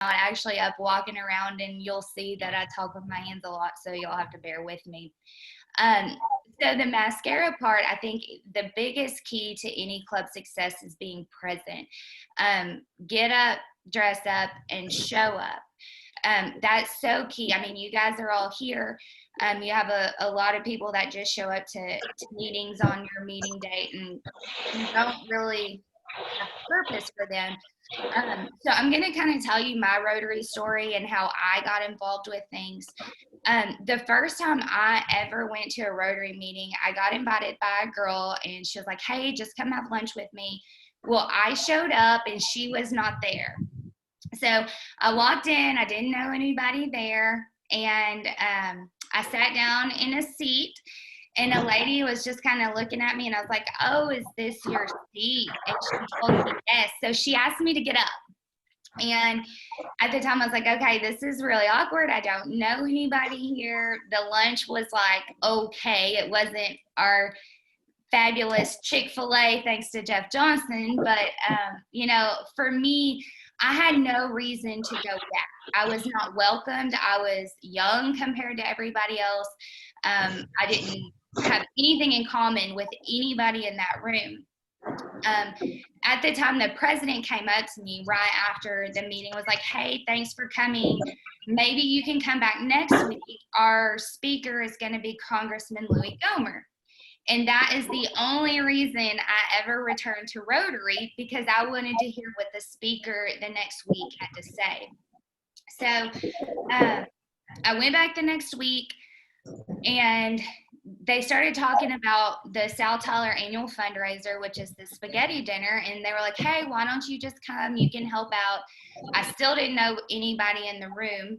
actually up walking around, and you'll see that I talk with my hands a lot, so you'll have to bear with me. So the mascara part, I think the biggest key to any club success is being present. Get up, dress up, and show up. That's so key. I mean, you guys are all here. You have a lot of people that just show up to meetings on your meeting date, and you don't really have purpose for them. So I'm going to kind of tell you my Rotary story and how I got involved with things. The first time I ever went to a Rotary meeting, I got invited by a girl, and she was like, hey, just come have lunch with me. Well, I showed up and she was not there. So I walked in, I didn't know anybody there, and I sat down in a seat, and a lady was just kind of looking at me, and I was like, oh, is this your seat? And she told me yes. So she asked me to get up. And at the time I was like, okay, this is really awkward. I don't know anybody here. The lunch was like, okay, it wasn't our fabulous Chick-fil-A, thanks to Jeff Johnson. But, you know, for me, I had no reason to go back. I was not welcomed. I was young compared to everybody else. I didn't have anything in common with anybody in that room. At the time, the president came up to me right after the meeting, was like, hey, thanks for coming. Maybe you can come back next week. Our speaker is going to be Congressman Leigh. And that is the only reason I ever returned to Rotary, because I wanted to hear what the speaker the next week had to say. So I went back the next week, and they started talking about the South Tyler annual fundraiser, which is the spaghetti dinner. And they were like, hey, why don't you just come? You can help out. I still didn't know anybody in the room.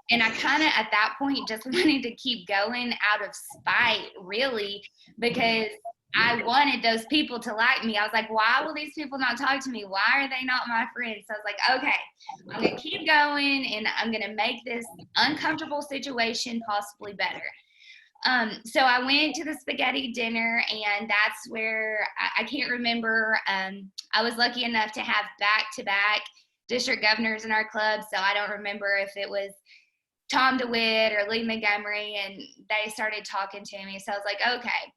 And I kind of, at that point, just wanted to keep going out of spite, really, because I wanted those people to like me. I was like, why will these people not talk to me? Why are they not my friends? So I was like, okay, I'm going to keep going, and I'm going to make this uncomfortable situation possibly better. So I went to the spaghetti dinner, and that's where I can't remember. I was lucky enough to have back-to-back district governors in our club, so I don't remember if it was Tom DeWitt or Leigh Montgomery, and they started talking to me. So I was like, okay.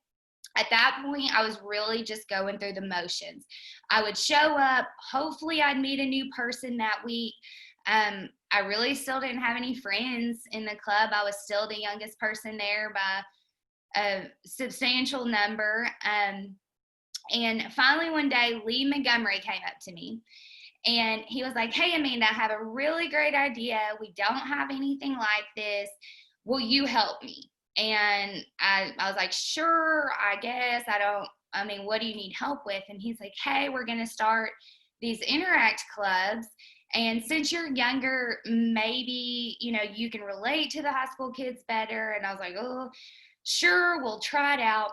At that point, I was really just going through the motions. I would show up. Hopefully, I'd meet a new person that week. I really still didn't have any friends in the club. I was still the youngest person there by a substantial number. And finally, one day, Leigh Montgomery came up to me. And he was like, hey, Amanda, I have a really great idea. We don't have anything like this. Will you help me? And I was like, sure, I guess. I mean, what do you need help with? And he's like, hey, we're going to start these interact clubs. And since you're younger, maybe, you know, you can relate to the high school kids better. And I was like, oh, sure, we'll try it out.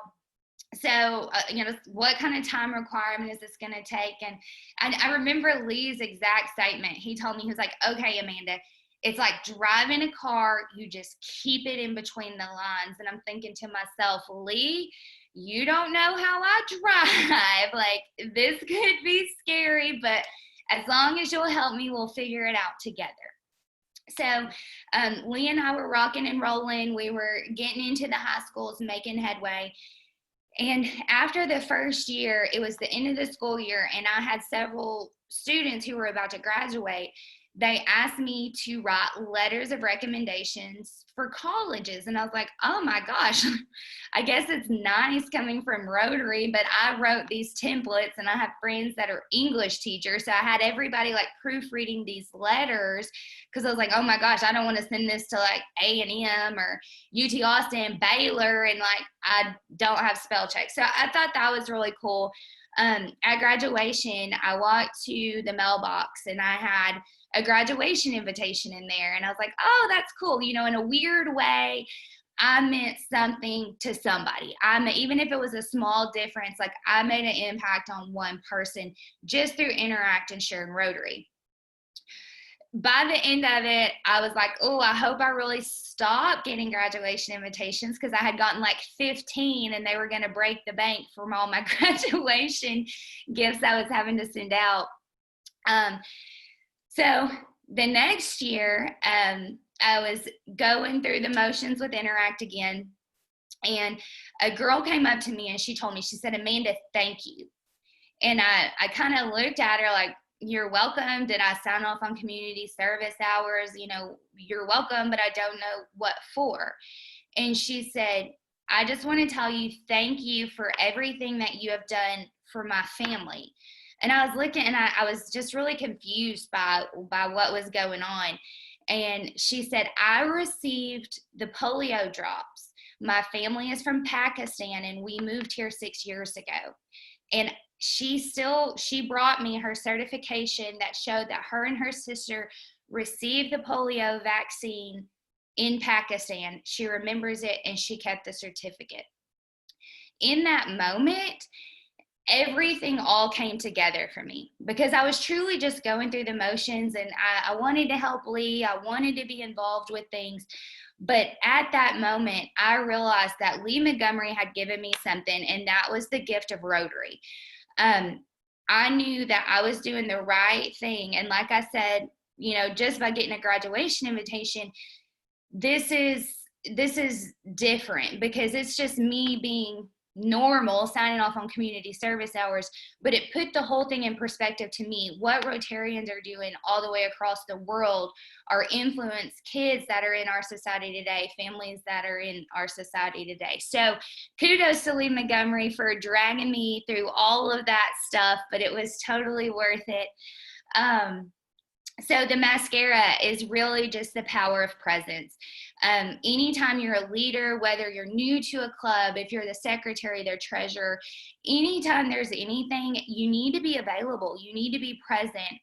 So, you know, what kind of time requirement is this going to take? And I remember Leigh's exact statement. He told me, he was like, okay, Amanda, it's like driving a car. You just keep it in between the lines. And I'm thinking to myself, Leigh, you don't know how I drive. Like, this could be scary, but as long as you'll help me, we'll figure it out together. So Leigh and I were rocking and rolling. We were getting into the high schools, making headway. And after the first year, it was the end of the school year, and I had several students who were about to graduate. They asked me to write letters of recommendations for colleges. And I was like, oh my gosh, I guess it's nice coming from Rotary, but I wrote these templates, and I have friends that are English teachers. So I had everybody like proofreading these letters, because I was like, oh my gosh, I don't want to send this to like A&M or UT Austin, Baylor, and like I don't have spell check. So I thought that was really cool. At graduation, I walked to the mailbox, and I had a graduation invitation in there. And I was like, oh, that's cool. You know, in a weird way, I meant something to somebody. Even if it was a small difference, like I made an impact on one person just through Interact and sharing Rotary. By the end of it, I was like, oh, I hope I really stop getting graduation invitations, because I had gotten like 15, and they were going to break the bank from all my graduation gifts I was having to send out. So the next year, I was going through the motions with Interact again, and a girl came up to me and she told me, she said, Amanda, thank you. And I kind of looked at her like, you're welcome. Did I sign off on community service hours? You know, you're welcome, but I don't know what for. And she said, I just want to tell you, thank you for everything that you have done for my family. And I was looking, and I was just really confused by what was going on. And she said, I received the polio drops. My family is from Pakistan, and we moved here 6 years ago. And she brought me her certification that showed that her and her sister received the polio vaccine in Pakistan. She remembers it, and she kept the certificate. In that moment, everything all came together for me, because I was truly just going through the motions, and I wanted to help Leigh. I wanted to be involved with things. But at that moment, I realized that Leigh Montgomery had given me something, and that was the gift of Rotary. I knew that I was doing the right thing. And like I said, you know, just by getting a graduation invitation, this is different, because it's just me being normal, signing off on community service hours, but it put the whole thing in perspective to me. What Rotarians are doing all the way across the world are influence kids that are in our society today, families that are in our society today. So kudos to Leigh Montgomery for dragging me through all of that stuff, but it was totally worth it. So the mascara is really just the power of presence. Anytime you're a leader, whether you're new to a club, if you're the secretary, their treasurer, anytime there's anything, you need to be available. You need to be present.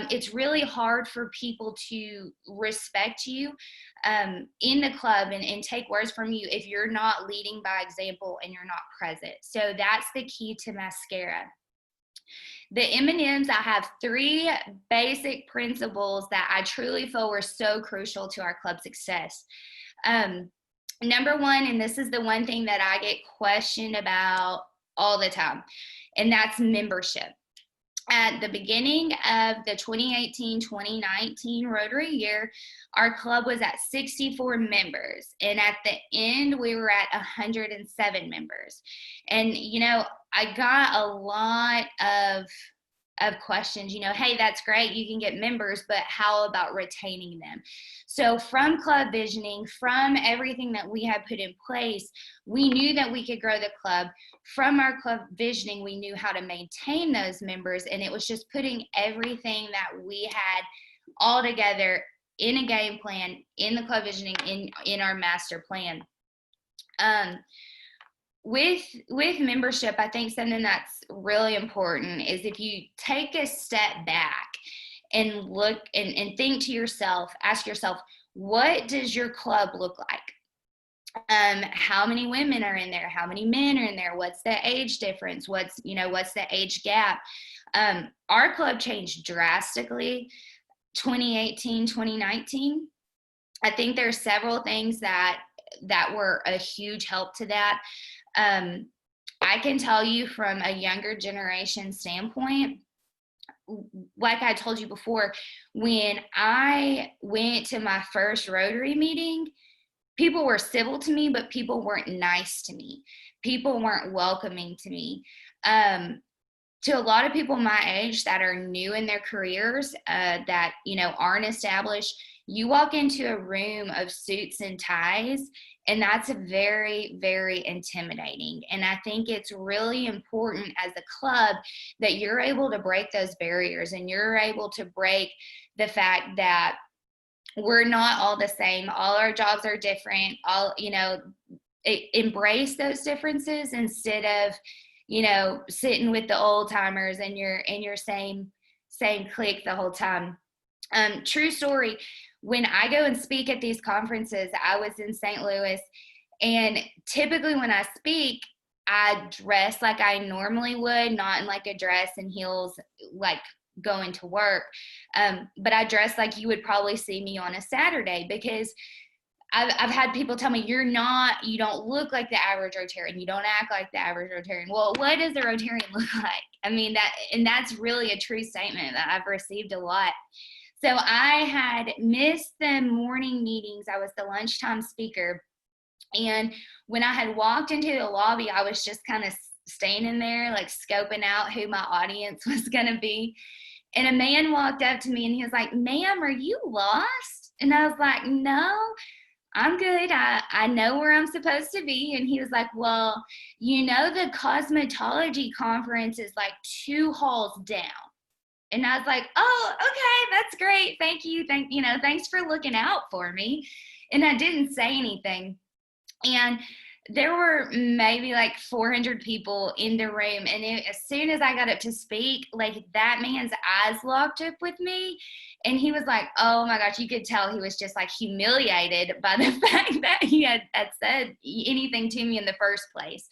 It's really hard for people to respect you in the club and take words from you if you're not leading by example and you're not present. So that's the key to mascara. The M&Ms, I have 3 basic principles that I truly feel were so crucial to our club success. Number 1, and this is the one thing that I get questioned about all the time, and that's membership. At the beginning of the 2018-2019 Rotary year, our club was at 64 members. And at the end, we were at 107 members. And, you know, I got a lot of questions, you know, hey, that's great, you can get members, but how about retaining them? So from club visioning, from everything that we had put in place, we knew that we could grow the club. From our club visioning, we knew how to maintain those members, and it was just putting everything that we had all together in a game plan, in the club visioning, in our master plan. With membership, I think something that's really important is if you take a step back and look and think to yourself, ask yourself, what does your club look like? How many women are in there? How many men are in there? What's the age difference? What's the age gap? Our club changed drastically 2018, 2019. I think there's several things that were a huge help to that. I can tell you from a younger generation standpoint, like I told you before, when I went to my first Rotary meeting, people were civil to me, but people weren't nice to me. People weren't welcoming to me. To a lot of people my age that are new in their careers, that, you know, aren't established, you walk into a room of suits and ties, and that's very, very intimidating. And I think it's really important as a club that you're able to break those barriers, and you're able to break the fact that we're not all the same. All our jobs are different. Embrace those differences instead of, you know, sitting with the old timers and you're in your same clique the whole time. True story. When I go and speak at these conferences, I was in St. Louis, and typically when I speak, I dress like I normally would, not in like a dress and heels, like going to work. But I dress like you would probably see me on a Saturday, because I've had people tell me, you don't look like the average Rotarian. You don't act like the average Rotarian. Well, what does a Rotarian look like? I mean, that's really a true statement that I've received a lot. So I had missed the morning meetings. I was the lunchtime speaker. And when I had walked into the lobby, I was just kind of standing there, like scoping out who my audience was going to be. And a man walked up to me and he was like, "Ma'am, are you lost?" And I was like, "No, I'm good. I know where I'm supposed to be." And he was like, "Well, the cosmetology conference is like 2 halls down." And I was like, "Oh, okay, that's great. Thank you. Thanks for looking out for me." And I didn't say anything. And there were maybe like 400 people in the room. And as soon as I got up to speak, like that man's eyes locked up with me. And he was like, oh my gosh, you could tell he was just like humiliated by the fact that he had said anything to me in the first place.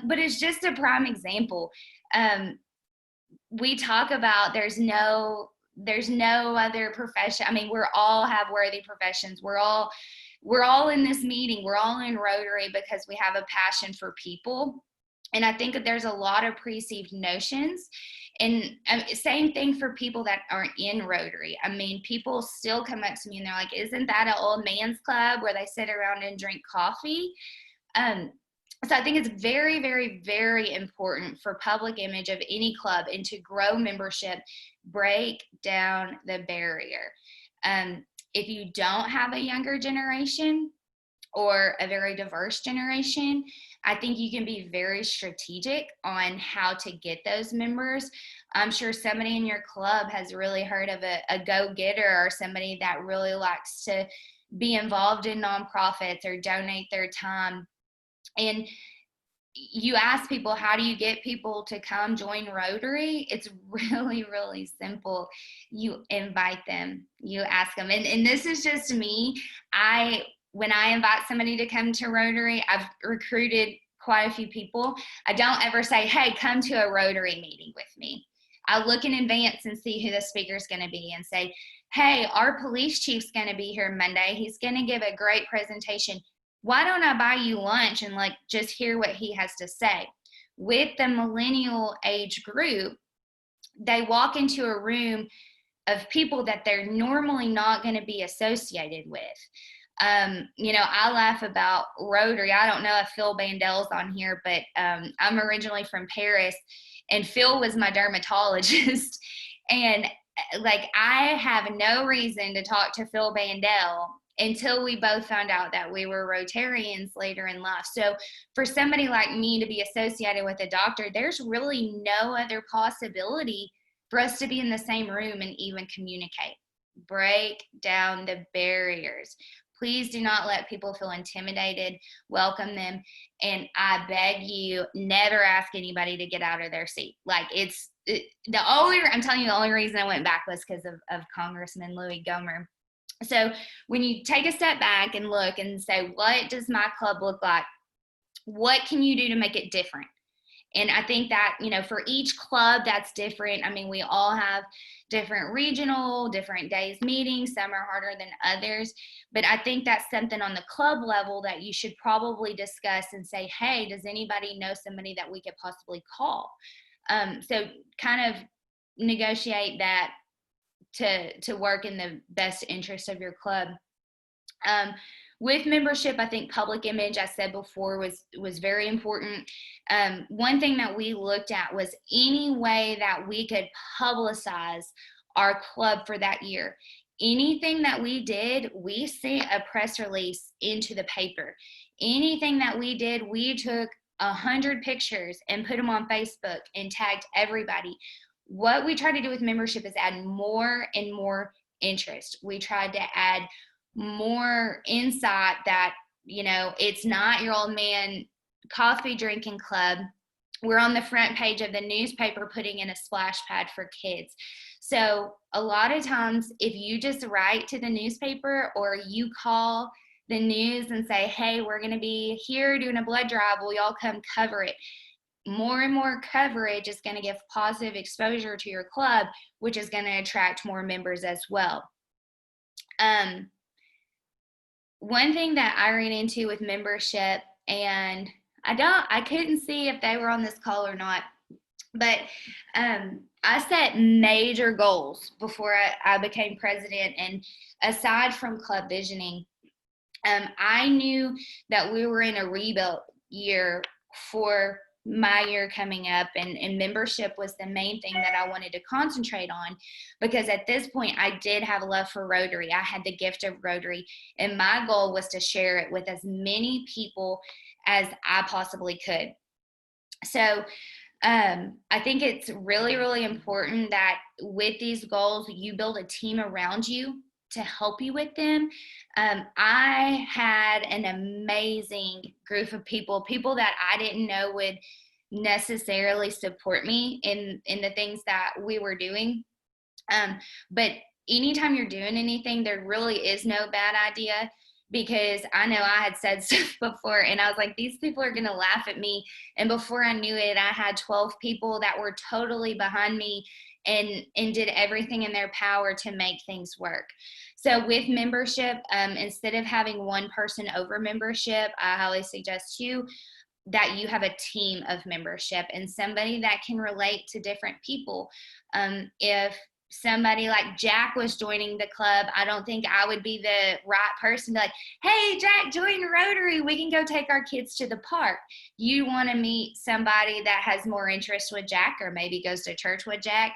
But it's just a prime example. We talk about there's no other profession. I mean, we all have worthy professions. We're all in this meeting. We're all in Rotary because we have a passion for people. And I think that there's a lot of perceived notions. And same thing for people that aren't in Rotary. I mean, people still come up to me and they're like, "Isn't that an old man's club where they sit around and drink coffee?" So I think it's very, very, very important for public image of any club and to grow membership, break down the barrier. If you don't have a younger generation or a very diverse generation, I think you can be very strategic on how to get those members. I'm sure somebody in your club has really heard of a go-getter or somebody that really likes to be involved in nonprofits or donate their time. And you ask people, how do you get people to come join Rotary? It's really, really simple. You invite them, you ask them. And this is just me. When I invite somebody to come to Rotary, I've recruited quite a few people. I don't ever say, "Hey, come to a Rotary meeting with me." I look in advance and see who the speaker's going to be and say, "Hey, our police chief's going to be here Monday. He's going to give a great presentation. Why don't I buy you lunch and just hear what he has to say?" With the millennial age group, they walk into a room of people that they're normally not going to be associated with. I laugh about Rotary. I don't know if Phil Bandel's on here, but I'm originally from Paris, and Phil was my dermatologist. And I have no reason to talk to Phil Bandel until we both found out that we were Rotarians later in life. So for somebody like me to be associated with a doctor, there's really no other possibility for us to be in the same room and even communicate. Break down the barriers. Please do not let people feel intimidated. Welcome them. And I beg you, never ask anybody to get out of their seat. The only reason I went back was because of Congressman Louis Gohmert. So when you take a step back and look and say, what does my club look like? What can you do to make it different? And I think that, for each club that's different. I mean, we all have different different days meetings. Some are harder than others. But I think that's something on the club level that you should probably discuss and say, "Hey, does anybody know somebody that we could possibly call?" So kind of negotiate that to work in the best interest of your club. With membership, I think public image, I said before, was very important. One thing that we looked at was any way that we could publicize our club for that year. Anything that we did, we sent a press release into the paper. Anything that we did, we took 100 pictures and put them on Facebook and tagged everybody. What we try to do with membership is add more and more interest. We tried to add more insight that, it's not your old man coffee drinking club. We're on the front page of the newspaper putting in a splash pad for kids. So a lot of times, if you just write to the newspaper or you call the news and say, "Hey, we're going to be here doing a blood drive, will y'all come cover it?" More and more coverage is going to give positive exposure to your club, which is going to attract more members as well. One thing that I ran into with membership, and I couldn't see if they were on this call or not, but I set major goals before I became president. And aside from club visioning, I knew that we were in a rebuild year for my year coming up, and membership was the main thing that I wanted to concentrate on, because at this point I did have a love for Rotary. I had the gift of Rotary, and my goal was to share it with as many people as I possibly could. So I think it's really, really important that with these goals, you build a team around you to help you with them. I had an amazing group of people that I didn't know would necessarily support me in the things that we were doing. But anytime you're doing anything, there really is no bad idea, because I know I had said stuff before and I was like, these people are going to laugh at me. And before I knew it, I had 12 people that were totally behind me and did everything in their power to make things work. So with membership, instead of having one person over membership, I highly suggest that you have a team of membership and somebody that can relate to different people. If somebody like Jack was joining the club, I don't think I would be the right person to like, hey, Jack, join Rotary. We can go take our kids to the park. You want to meet somebody that has more interest with Jack, or maybe goes to church with Jack.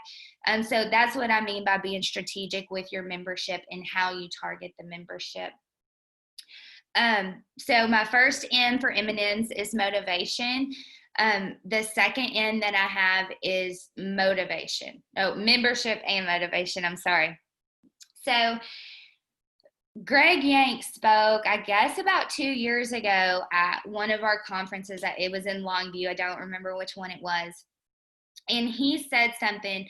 So that's what I mean by being strategic with your membership and how you target the membership. So my first M for M&Ms is motivation. The second N that I have is motivation. Oh, membership and motivation, I'm sorry. So Greg Yank spoke, I guess about 2 years ago at one of our conferences. It was in Longview. I don't remember which one it was. And he said something,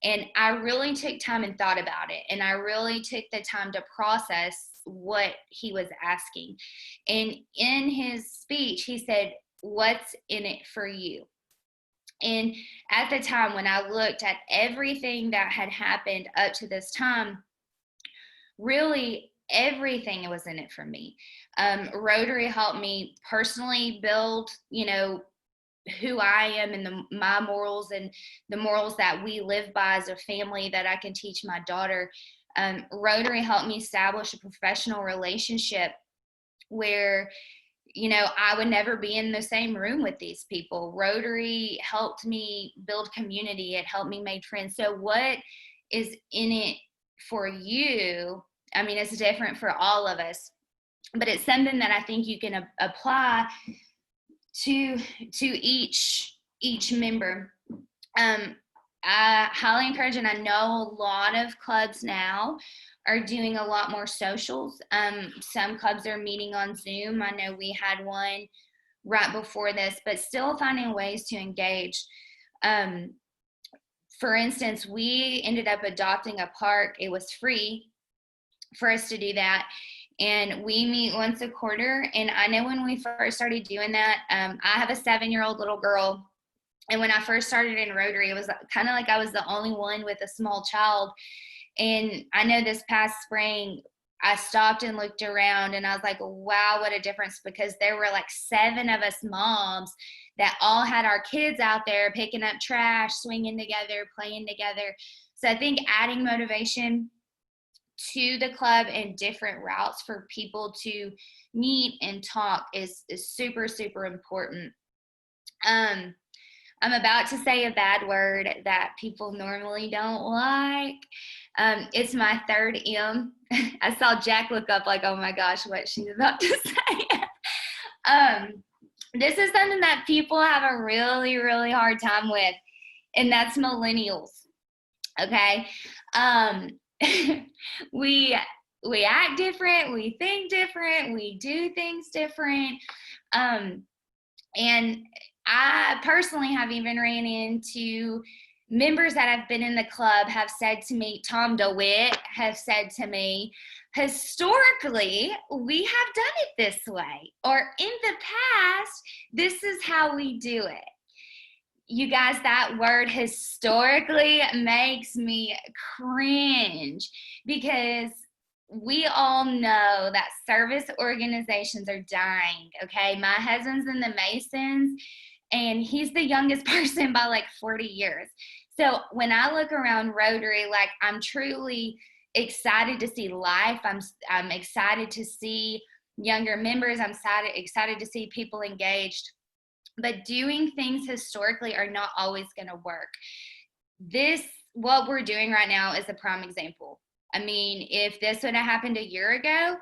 and I really took time and thought about it. And I really took the time to process what he was asking. And in his speech, he said, what's in it for you? And at the time, when I looked at everything that had happened up to this time, really everything was in it for me. Rotary helped me personally build, who I am and my morals and the morals that we live by as a family that I can teach my daughter. Rotary helped me establish a professional relationship where, I would never be in the same room with these people. Rotary helped me build community. It helped me make friends. So what is in it for you? I mean, it's different for all of us, but it's something that I think you can apply to each member. I highly encourage, and I know a lot of clubs now are doing a lot more socials. Some clubs are meeting on Zoom. I know we had one right before this, but still finding ways to engage. For instance, we ended up adopting a park. It was free for us to do that. And we meet once a quarter. And I know when we first started doing that, I have a 7-year-old little girl. And when I first started in Rotary, it was kind of like I was the only one with a small child. And I know this past spring, I stopped and looked around and I was like, wow, what a difference, because there were like 7 of us moms that all had our kids out there picking up trash, swinging together, playing together. So I think adding motivation to the club and different routes for people to meet and talk is super, super important. I'm about to say a bad word that people normally don't like. It's my third M. I saw Jack look up like, oh my gosh, what she's about to say. This is something that people have a really, really hard time with, and that's millennials. Okay. We act different, we think different, we do things different. And I personally have even ran into members that have been in the club have said to me, Tom DeWitt have said to me, historically, we have done it this way, or in the past, this is how we do it. You guys, that word historically makes me cringe, because we all know that service organizations are dying, okay? My husband's in the Masons, and he's the youngest person by like 40 years. So when I look around Rotary, like, I'm truly excited to see life. I'm excited to see younger members. I'm excited to see people engaged. But doing things historically are not always going to work. What we're doing right now is a prime example. I mean, if this would have happened a year ago,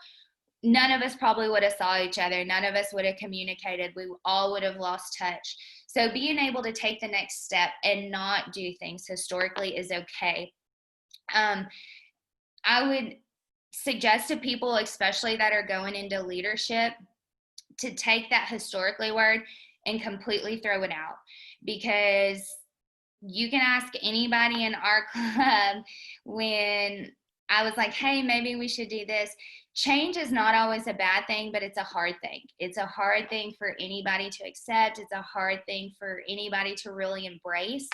none of us probably would have saw each other. None of us would have communicated. We all would have lost touch. So being able to take the next step and not do things historically is okay. I would suggest to people, especially that are going into leadership, to take that historically word and completely throw it out, because you can ask anybody in our club when I was like, hey, maybe we should do this. Change is not always a bad thing, but it's a hard thing. It's a hard thing for anybody to accept. It's a hard thing for anybody to really embrace.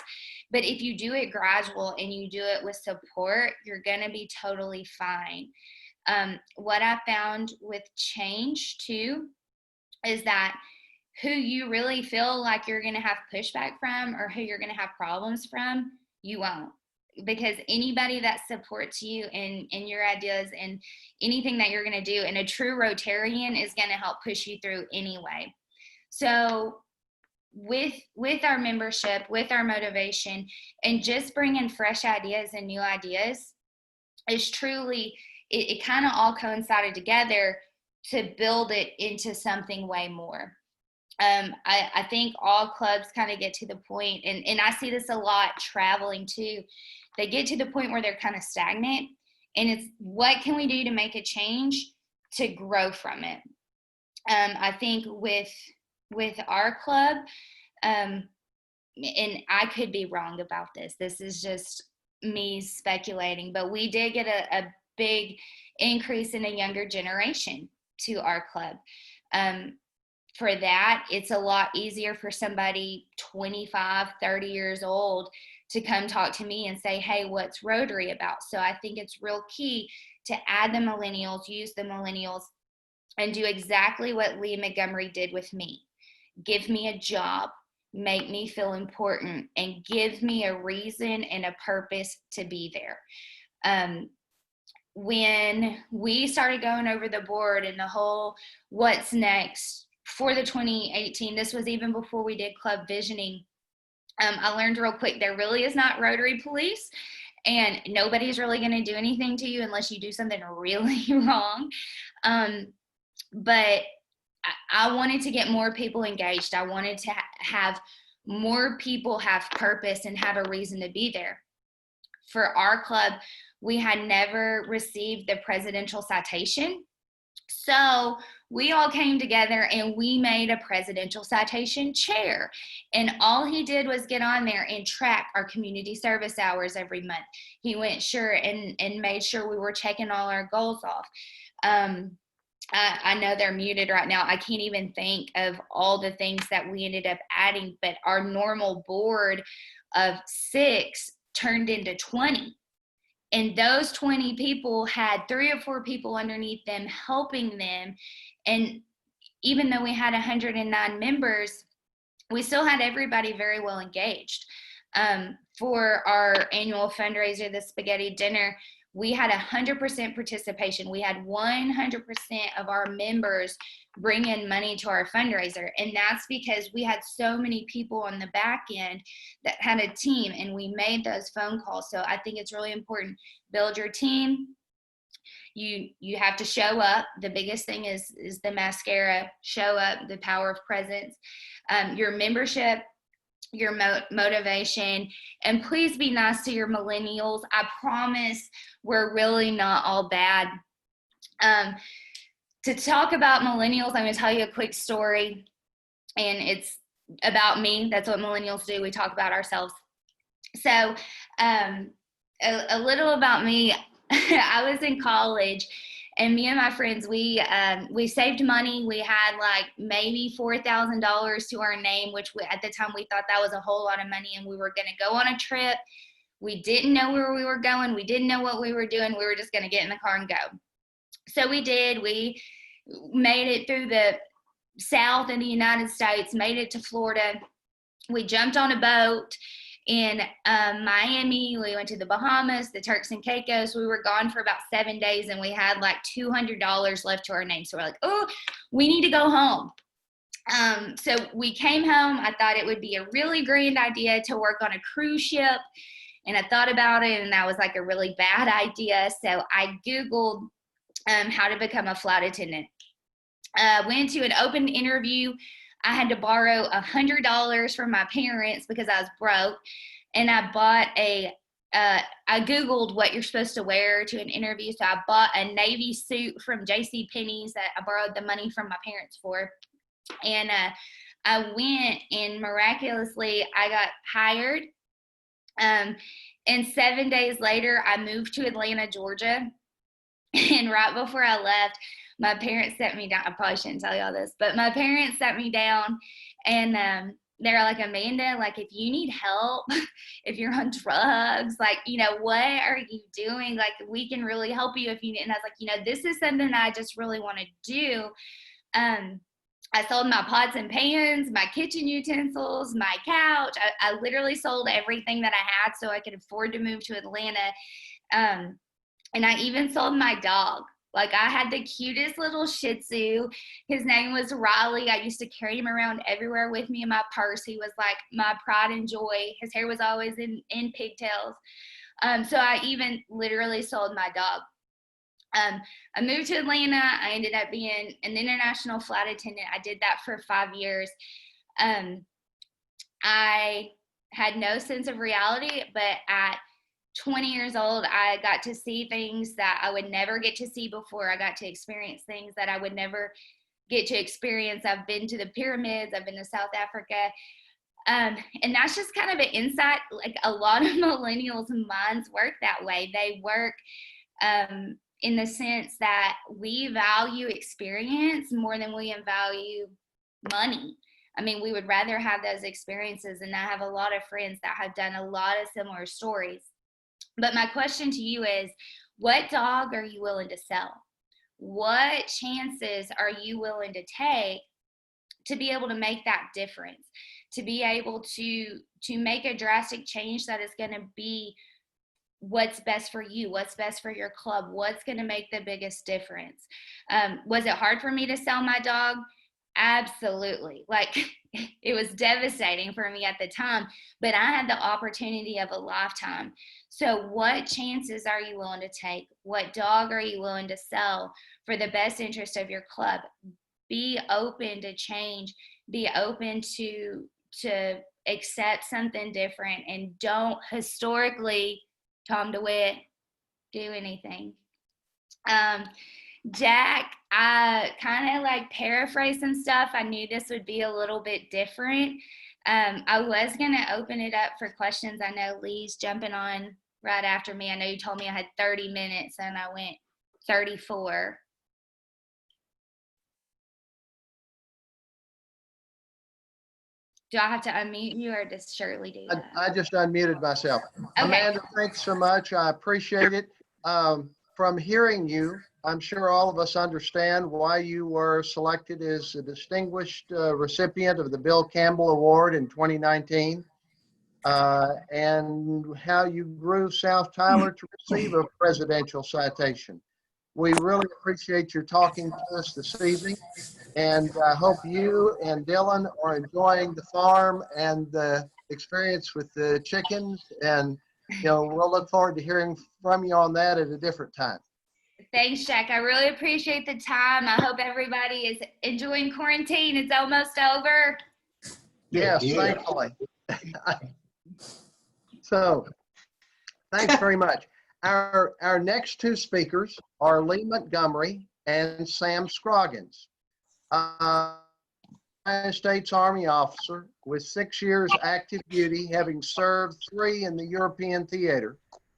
But if you do it gradual and you do it with support, you're going to be totally fine. What I found with change too is that who you really feel like you're going to have pushback from, or who you're going to have problems from, you won't. Because anybody that supports you in your ideas and anything that you're going to do, and a true Rotarian is going to help push you through anyway. So with our membership, with our motivation, and just bringing fresh ideas and new ideas is truly, it kind of all coincided together to build it into something way more. I think all clubs kind of get to the point, and I see this a lot traveling too. They get to the point where they're kind of stagnant, and it's, what can we do to make a change to grow from it? I think with our club, and I could be wrong about this. This is just me speculating, but we did get a big increase in a younger generation to our club. For that, it's a lot easier for somebody 25, 30 years old to come talk to me and say, hey, what's Rotary about? So I think it's real key to add the millennials, use the millennials, and do exactly what Leigh Montgomery did with me. Give me a job, make me feel important, and give me a reason and a purpose to be there. When we started going over the board and the whole what's next for the 2018, this was even before we did club visioning, I learned real quick, there really is not Rotary police, and nobody's really going to do anything to you unless you do something really wrong. But I wanted to get more people engaged. I wanted to have more people have purpose and have a reason to be there. For our club, we had never received the presidential citation. So we all came together and we made a presidential citation chair. And all he did was get on there and track our community service hours every month. He went and made sure we were checking all our goals off. I know they're muted right now. I can't even think of all the things that we ended up adding, but our normal board of 6 turned into 20. And those 20 people had 3 or 4 people underneath them helping them. And even though we had 109 members, we still had everybody very well engaged. For our annual fundraiser, the spaghetti dinner, we had 100% participation. We had 100% of our members bring in money to our fundraiser. And that's because we had so many people on the back end that had a team, and we made those phone calls. So I think it's really important. Build your team. You have to show up. The biggest thing is the mascara. Show up, the power of presence. Your membership, your motivation, and please be nice to your millennials. I promise we're really not all bad. To talk about millennials, I'm going to tell you a quick story, and it's about me. That's what millennials do. We talk about ourselves. So a little about me. I was in college, and me and my friends, we saved money. We had like maybe $4,000 to our name, which at the time we thought that was a whole lot of money, and we were going to go on a trip. We didn't know where we were going. We didn't know what we were doing. We were just going to get in the car and go. So we did. We made it through the south in the United States, made it to Florida. We jumped on a boat, in Miami. We went to the Bahamas, the Turks and Caicos. We were gone for about 7 days, and we had like $200 left to our name. So we're like, oh, we need to go home. So we came home. I thought it would be a really grand idea to work on a cruise ship. And I thought about it, and that was like a really bad idea. So I Googled how to become a flight attendant. Went to an open interview. I had to borrow $100 from my parents because I was broke. And I bought I Googled what you're supposed to wear to an interview. So I bought a Navy suit from JCPenney's that I borrowed the money from my parents for. And I went, and miraculously I got hired. And 7 days later, I moved to Atlanta, Georgia. And right before I left, my parents sat me down. I probably shouldn't tell y'all this, but my parents sat me down, and they're like, Amanda, like, if you need help, if you're on drugs, like, what are you doing? Like, we can really help you if you need. And I was like, this is something I just really want to do. I sold my pots and pans, my kitchen utensils, my couch. I literally sold everything that I had so I could afford to move to Atlanta. And I even sold my dog. Like, I had the cutest little Shih Tzu. His name was Riley. I used to carry him around everywhere with me in my purse. He was like my pride and joy. His hair was always in pigtails. So I even literally sold my dog. I moved to Atlanta. I ended up being an international flight attendant. I did that for 5 years. I had no sense of reality, but at 20 years old, I got to see things that I would never get to see before. I got to experience things that I would never get to experience. I've been to the pyramids. I've been to South Africa. And that's just kind of an insight. Like, a lot of millennials' minds work that way. They work in the sense that we value experience more than we value money. I mean, we would rather have those experiences. And I have a lot of friends that have done a lot of similar stories. But my question to you is, what dog are you willing to sell? What chances are you willing to take to be able to make that difference, to be able to make a drastic change that is going to be what's best for you, what's best for your club, what's going to make the biggest difference? Was it hard for me to sell my dog? Absolutely. Like, it was devastating for me at the time, but I had the opportunity of a lifetime. So what chances are you willing to take? What dog are you willing to sell for the best interest of your club? Be open to change. Be open to accept something different, and don't historically, Tom DeWitt, do anything. Jack, I kind of like paraphrased some stuff. I knew this would be a little bit different. I was going to open it up for questions. I know Leigh's jumping on right after me. I know you told me I had 30 minutes and I went 34. Do I have to unmute you, or does Shirley do that? I just unmuted myself. Okay. Amanda, thanks so much. I appreciate it. From hearing you, I'm sure all of us understand why you were selected as a distinguished recipient of the Bill Campbell Award in 2019, and how you grew South Tyler to receive a presidential citation. We really appreciate your talking to us this evening, and I hope you and Dylan are enjoying the farm and the experience with the chickens, and we'll look forward to hearing from you on that at a different time. Thanks, Jack. I really appreciate the time. I hope everybody is enjoying quarantine. It's almost over. Yes, thankfully. So, thanks very much. Our next two speakers are Leigh Montgomery and Sam Scroggins. United States Army officer with 6 years active duty, having served 3 in the European theater.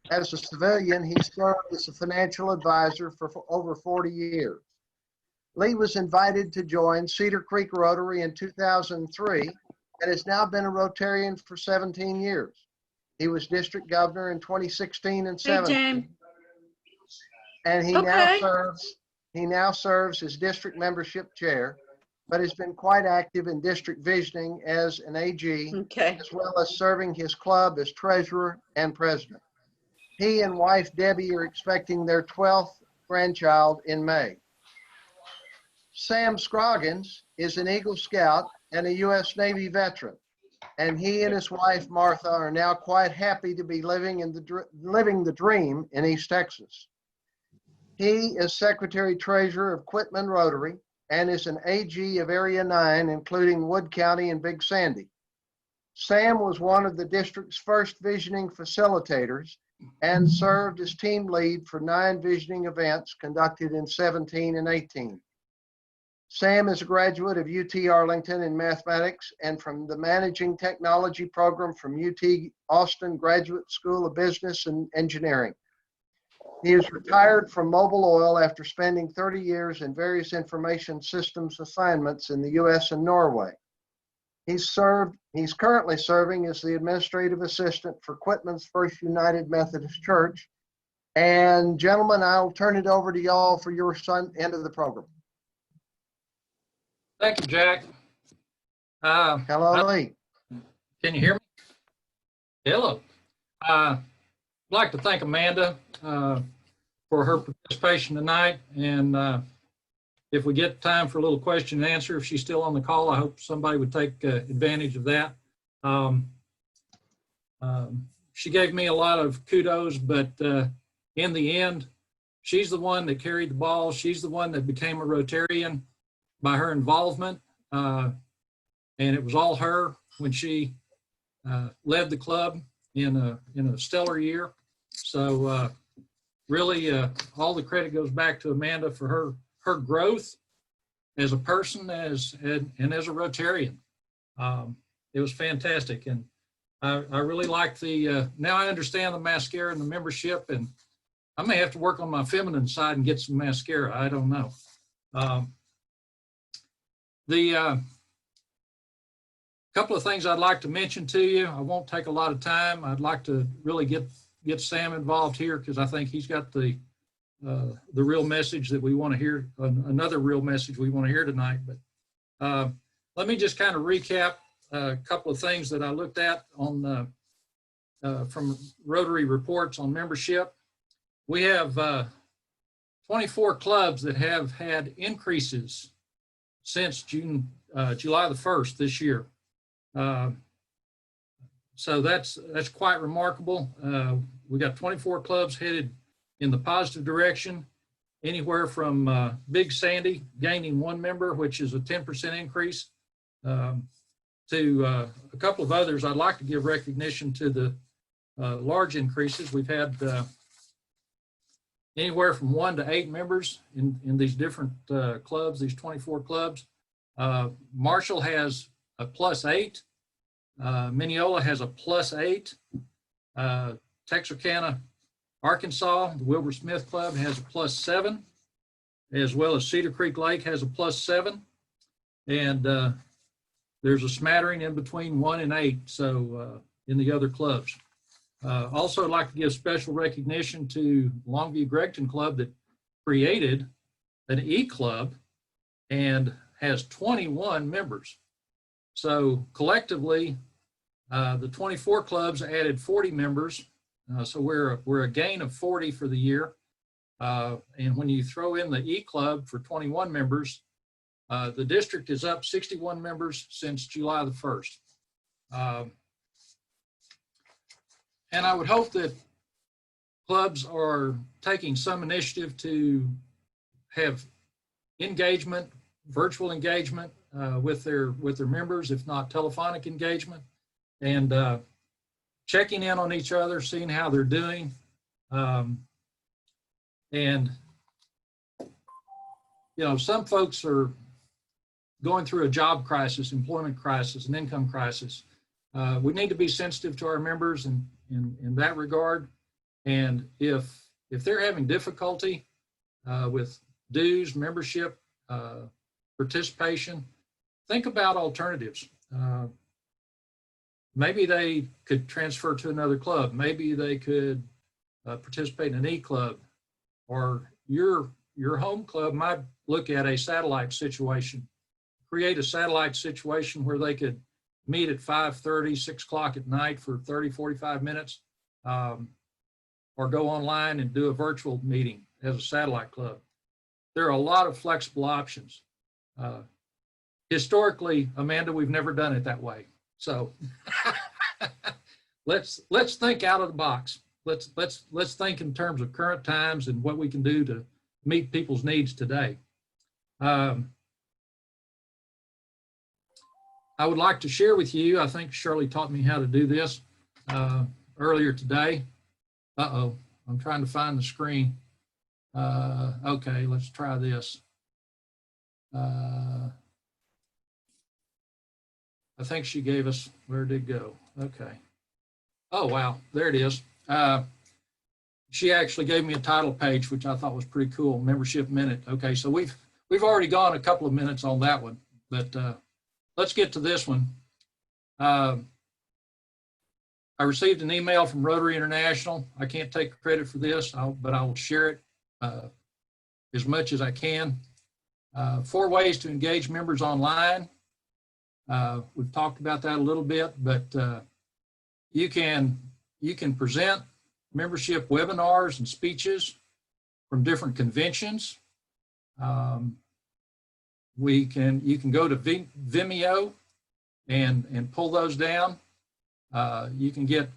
As a civilian, he served as a financial advisor for over 40 years. Leigh was invited to join Cedar Creek Rotary in 2003 and has now been a Rotarian for 17 years. He was district governor in 2016 and 17. And he now serves as district membership chair. but has been quite active in district visioning as an AG, Okay. as well as serving his club as treasurer and president. He and wife Debbie are expecting their 12th grandchild in May. Sam Scroggins is an Eagle Scout and a U.S. Navy veteran, and he and his wife Martha are now quite happy to be living the dream in East Texas. He is Secretary Treasurer of Quitman Rotary and is an AG of Area 9, including Wood County and Big Sandy. Sam was one of the district's first visioning facilitators and served as team lead for 9 visioning events conducted in 17 and 18. Sam is a graduate of UT Arlington in mathematics and from the Managing Technology program from UT Austin Graduate School of Business and Engineering. He is retired from Mobil Oil after spending 30 years in various information systems assignments in the US and Norway. He's currently serving as the administrative assistant for Quitman's First United Methodist Church. And gentlemen, I'll turn it over to y'all for your end of the program. Thank you, Jack. Hello, Leigh. Can you hear me? Hello. I'd like to thank Amanda for her participation tonight. And if we get time for a little question and answer, if she's still on the call, I hope somebody would take advantage of that. She gave me a lot of kudos, but in the end, she's the one that carried the ball. She's the one that became a Rotarian by her involvement, and it was all her when she led the club in a stellar year. So really, all the credit goes back to Amanda for her growth as a person and as a Rotarian. It was fantastic, and I really like now I understand the mascara and the membership, and I may have to work on my feminine side and get some mascara. I don't know. The couple of things I'd like to mention to you. I won't take a lot of time. I'd like to really get Sam involved here because I think he's got the real message that we want to hear, another real message we want to hear tonight. But let me just kind of recap a couple of things that I looked at on from Rotary reports on membership. We have 24 clubs that have had increases since July the 1st this year. So that's quite remarkable. We got 24 clubs headed in the positive direction, anywhere from Big Sandy gaining 1 member, which is a 10% increase, to a couple of others. I'd like to give recognition to the large increases. We've had anywhere from 1 to 8 members in these different clubs, these 24 clubs. Marshall has a +8. Mineola has a +8. Texarkana, Arkansas, the Wilbur Smith Club has a +7, as well as Cedar Creek Lake has a +7. And there's a smattering in between 1 and 8, so in the other clubs. Also, I'd like to give special recognition to Longview Gregton Club that created an E-Club and has 21 members. So collectively, the 24 clubs added 40 members. So we're a gain of 40 for the year. And when you throw in the E-Club for 21 members, the district is up 61 members since July the 1st. And I would hope that clubs are taking some initiative to have engagement, virtual engagement with their members, if not telephonic engagement, and checking in on each other, seeing how they're doing. And, you know, some folks are going through a job crisis, employment crisis, an income crisis. We need to be sensitive to our members in that regard. And if they're having difficulty with dues, membership, participation, think about alternatives. Maybe they could transfer to another club. Maybe they could participate in an E-Club, or your home club might look at a satellite situation create a satellite situation where they could meet at 5:30, 6 o'clock at night for 30, 45 minutes, or go online and do a virtual meeting as a satellite club. There are a lot of flexible options. Historically, Amanda, we've never done it that way. So let's think out of the box. Let's think in terms of current times and what we can do to meet people's needs today. I would like to share with you, I think Shirley taught me how to do this earlier today. Uh-oh, I'm trying to find the screen. Okay, let's try this. I think she gave us, where did it go? Okay. Oh, wow, there it is. She actually gave me a title page, which I thought was pretty cool, Membership Minute. Okay, so we've already gone a couple of minutes on that one, but let's get to this one. I received an email from Rotary International. I can't take credit for this, but I will share it as much as I can. 4 ways to engage members online. We've talked about that a little bit, but you can present membership webinars and speeches from different conventions. You can go to Vimeo and pull those down. You can get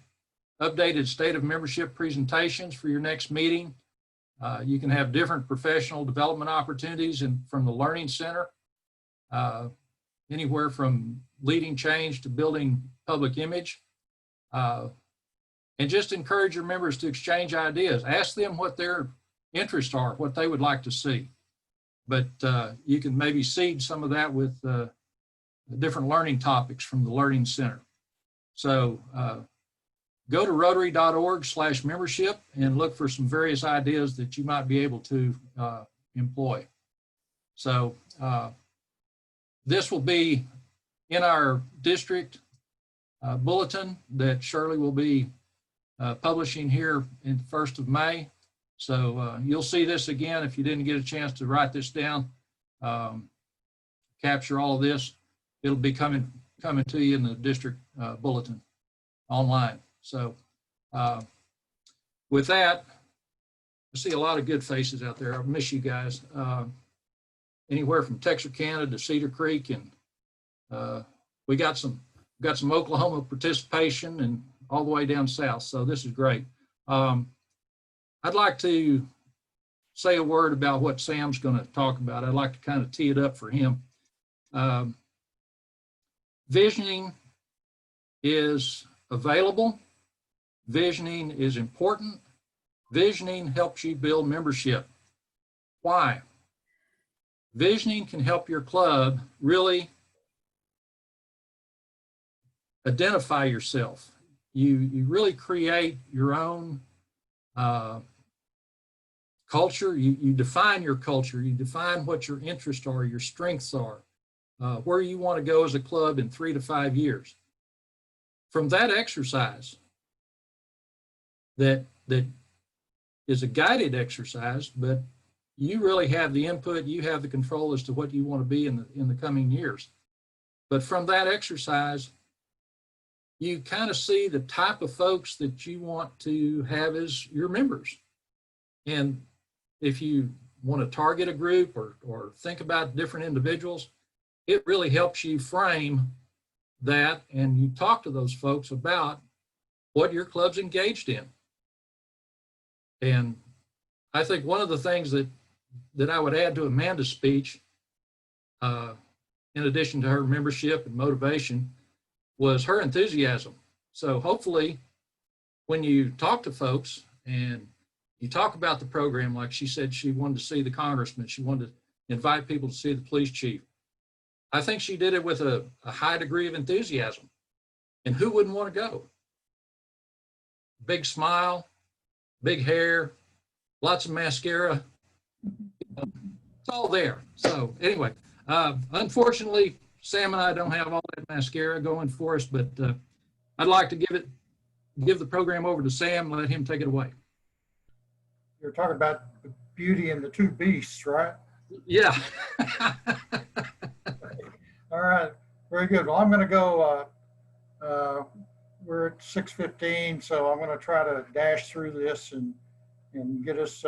updated state of membership presentations for your next meeting. You can have different professional development opportunities from the Learning Center, anywhere from leading change to building public image. And just encourage your members to exchange ideas. Ask them what their interests are, what they would like to see. But you can maybe seed some of that with different learning topics from the Learning Center. So go to rotary.org/membership and look for some various ideas that you might be able to employ. So this will be in our district bulletin that Shirley will be publishing here in the 1st of May. So you'll see this again if you didn't get a chance to write this down, capture all of this. It'll be coming to you in the district bulletin online. So with that, I see a lot of good faces out there. I miss you guys. Anywhere from Texarkana to Cedar Creek, and we got some Oklahoma participation and all the way down south. So this is great. I'd like to say a word about what Sam's going to talk about. I'd like to kind of tee it up for him. Visioning is available. Visioning is important. Visioning helps you build membership. Why? Visioning can help your club really identify yourself. You really create your own culture. You define your culture. You define what your interests are, your strengths are, where you want to go as a club in 3 to 5 years. From that exercise, that is a guided exercise, but you really have the input, you have the control as to what you want to be in the coming years. But from that exercise, you kind of see the type of folks that you want to have as your members. And if you want to target a group or think about different individuals, it really helps you frame that, and you talk to those folks about what your club's engaged in. And I think one of the things that I would add to Amanda's speech, in addition to her membership and motivation, was her enthusiasm. So hopefully when you talk to folks and you talk about the program, like she said, she wanted to see the congressman, she wanted to invite people to see the police chief. I think she did it with a high degree of enthusiasm. And who wouldn't want to go? Big smile, big hair, lots of mascara. It's all there. So anyway, unfortunately, Sam and I don't have all that mascara going for us, but I'd like to give the program over to Sam and let him take it away. You're talking about the Beauty and the Two Beasts, right? Yeah. All right, very good. Well, I'm going to go, we're at 6:15, so I'm going to try to dash through this and get us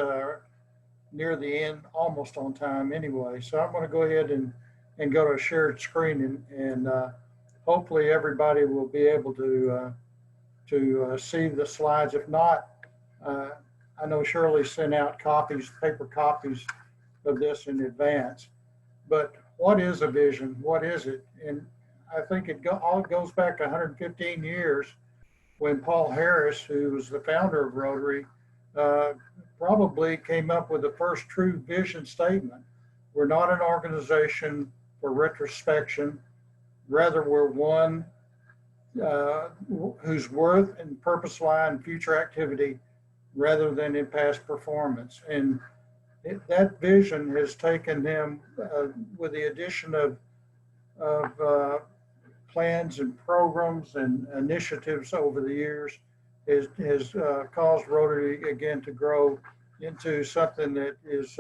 near the end, almost on time anyway. So I'm going to go ahead and go to a shared screen and hopefully everybody will be able to see the slides. If not, I know Shirley sent out copies, paper copies of this in advance. But what is a vision? What is it? And I think all goes back 115 years when Paul Harris, who was the founder of Rotary, probably came up with the first true vision statement. We're not an organization for retrospection. Rather, we're one whose worth and purpose lie in future activity rather than in past performance. And that vision has taken them, with the addition of plans and programs and initiatives over the years, has caused Rotary again to grow into something that is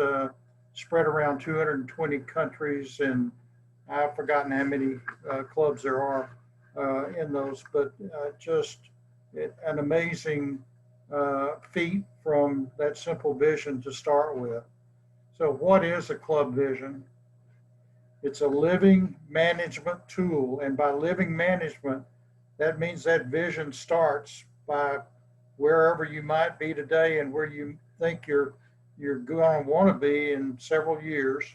spread around 220 countries, and I've forgotten how many clubs there are in those, but just an amazing feat from that simple vision to start with. So what is a club vision? It's a living management tool, and by living management, that means that vision starts by wherever you might be today and where you think you're going to want to be in several years,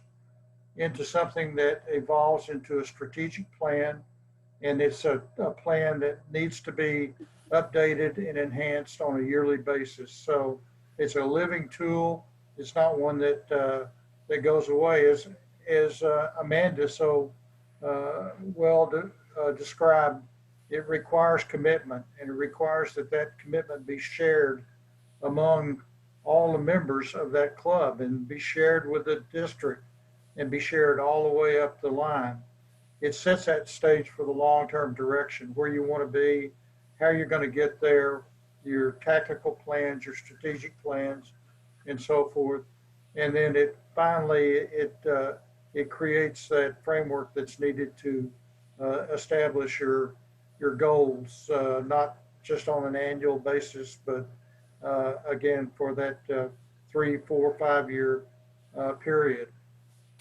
into something that evolves into a strategic plan. And it's a plan that needs to be updated and enhanced on a yearly basis. So it's a living tool. It's not one that that goes away. As Amanda so described, it requires commitment, and it requires that commitment be shared among all the members of that club, and be shared with the district, and be shared all the way up the line. It sets that stage for the long-term direction, where you want to be, how you're going to get there, your tactical plans, your strategic plans, and so forth. And then it finally creates that framework that's needed to establish your goals, not just on an annual basis, but again for that 3, 4, 5 year period.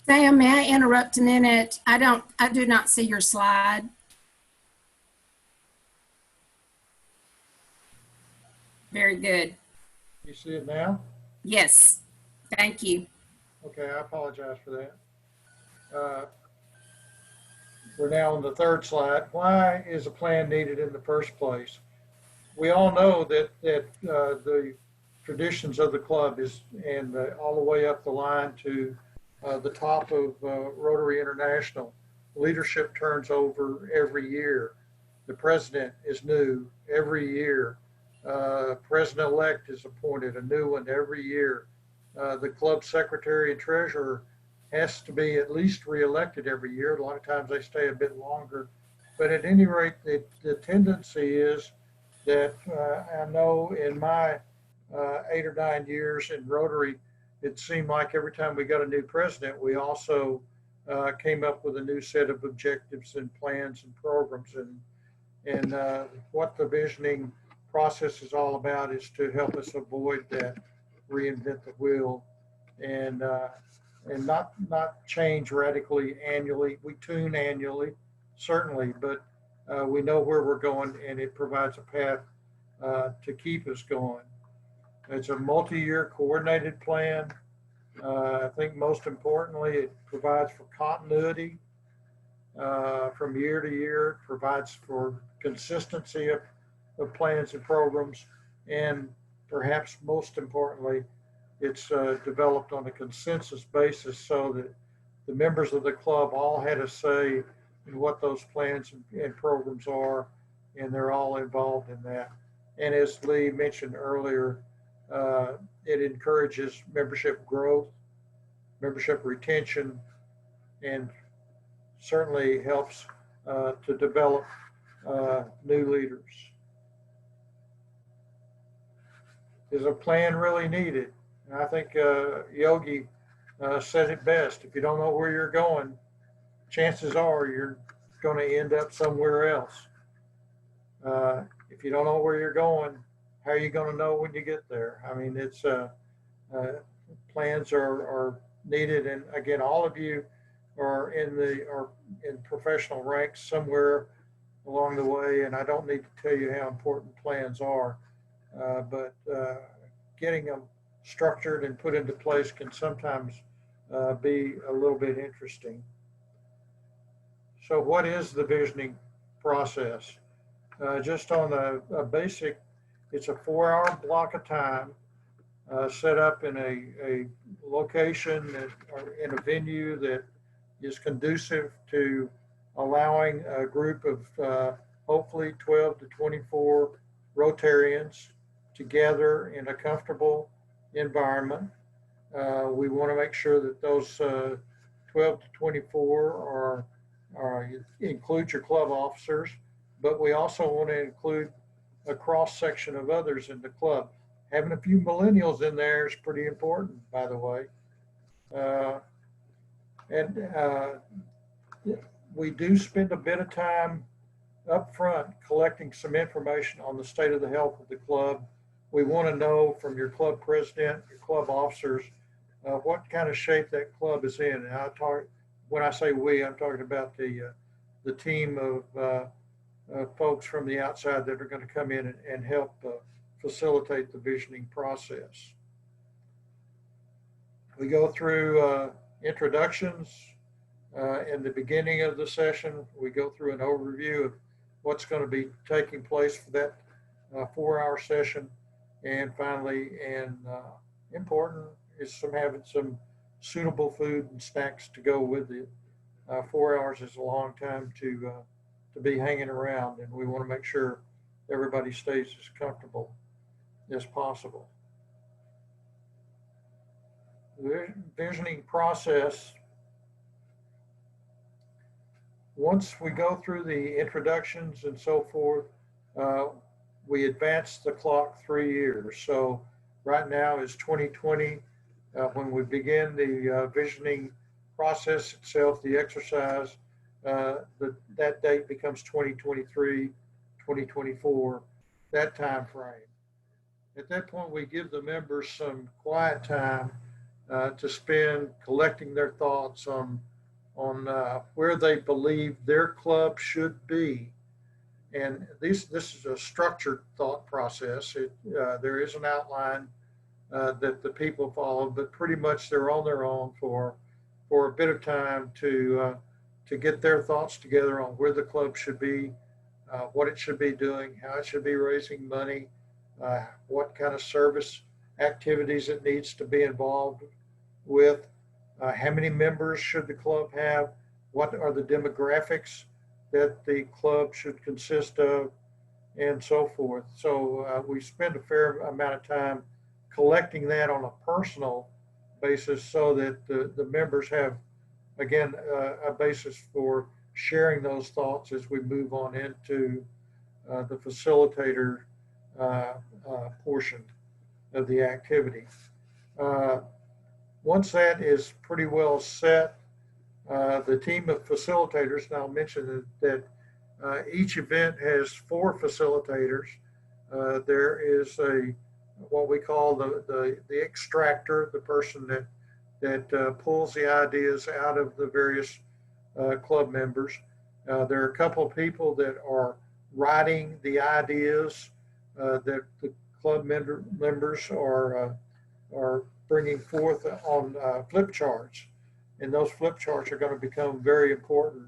Sam, may I interrupt a minute? I do not see your slide. Very good. You see it now? Yes, thank you. Okay, I apologize for that. We're now on the third slide. Why is a plan needed in the first place? We all know that the traditions of the club and all the way up the line to the top of Rotary International, leadership turns over every year. The president is new every year. President-elect is appointed, a new one every year. The club secretary and treasurer has to be at least reelected every year. A lot of times they stay a bit longer. But at any rate, the tendency is that I know in my 8 or 9 years in Rotary, it seemed like every time we got a new president, we also came up with a new set of objectives and plans and programs. And what the visioning process is all about is to help us avoid that, reinvent the wheel, and not change radically annually. We tune annually, certainly, but we know where we're going, and it provides a path to keep us going. It's a multi-year coordinated plan. I think most importantly, it provides for continuity from year to year. It provides for consistency of plans and programs, and perhaps most importantly, it's developed on a consensus basis so that the members of the club all had a say in what those plans and programs are, and they're all involved in that. And as Leigh mentioned earlier, it encourages membership growth, membership retention, and certainly helps to develop new leaders. Is a plan really needed? And I think Yogi said it best. If you don't know where you're going, chances are you're going to end up somewhere else. If you don't know where you're going, how are you going to know when you get there? I mean, it's plans are needed, and again, all of you are in professional ranks somewhere along the way, and I don't need to tell you how important plans are, but getting them structured and put into place can sometimes be a little bit interesting. So what is the visioning process? Just on a basic, it's a 4-hour block of time set up in a location or in a venue that is conducive to allowing a group of hopefully 12 to 24 Rotarians to gather in a comfortable environment. We want to make sure that those 12 to 24 include your club officers, but we also want to include a cross section of others in the club. Having a few millennials in there is pretty important, by the way. We do spend a bit of time up front collecting some information on the state of the health of the club. We want to know from your club president, your club officers, what kind of shape that club is in. And when I say we, I'm talking about the team of folks from the outside that are going to come in and help facilitate the visioning process. We go through introductions. In the beginning of the session, we go through an overview of what's going to be taking place for that 4-hour session. And finally, and important, is having some suitable food and snacks to go with it. 4 hours is a long time to be hanging around, and we want to make sure everybody stays as comfortable as possible. The visioning process, once we go through the introductions and so forth, we advance the clock 3 years. So right now is 2020. When we begin the visioning process itself, the exercise, that date becomes 2023, 2024, that time frame. At that point, we give the members some quiet time to spend collecting their thoughts on where they believe their club should be. And this is a structured thought process. There is an outline that the people follow, but pretty much they're on their own for a bit of time to get their thoughts together on where the club should be, what it should be doing, how it should be raising money, what kind of service activities it needs to be involved with, how many members should the club have, what are the demographics that the club should consist of, and so forth. So we spend a fair amount of time collecting that on a personal basis so that the members have, again, a basis for sharing those thoughts as we move on into the facilitator portion of the activity. Once that is pretty well set, the team of facilitators, and I'll mention that each event has 4 facilitators. There is what we call the extractor, the person that pulls the ideas out of the various club members. There are a couple of people that are writing the ideas that the club members are bringing forth on flip charts. And those flip charts are going to become very important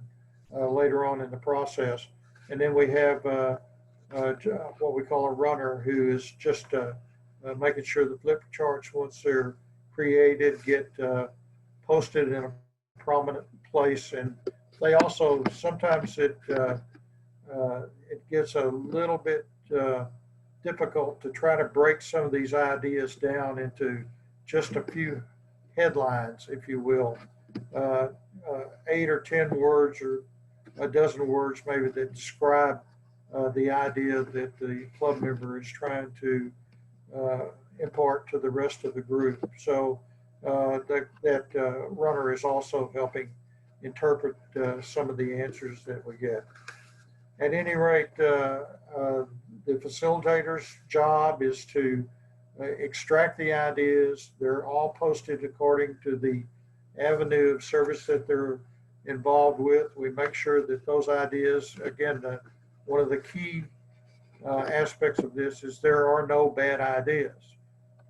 later on in the process. And then we have what we call a runner, who is just making sure the flip charts, once they're created, get posted in a prominent place. And they also, sometimes it gets a little bit difficult to try to break some of these ideas down into just a few headlines, if you will, 8 or 10 words or a dozen words maybe that describe the idea that the club member is trying to impart to the rest of the group. So that runner is also helping interpret some of the answers that we get. At any rate, the facilitator's job is to extract the ideas. They're all posted according to the avenue of service that they're involved with. We make sure that those ideas, again, one of the key aspects of this is there are no bad ideas.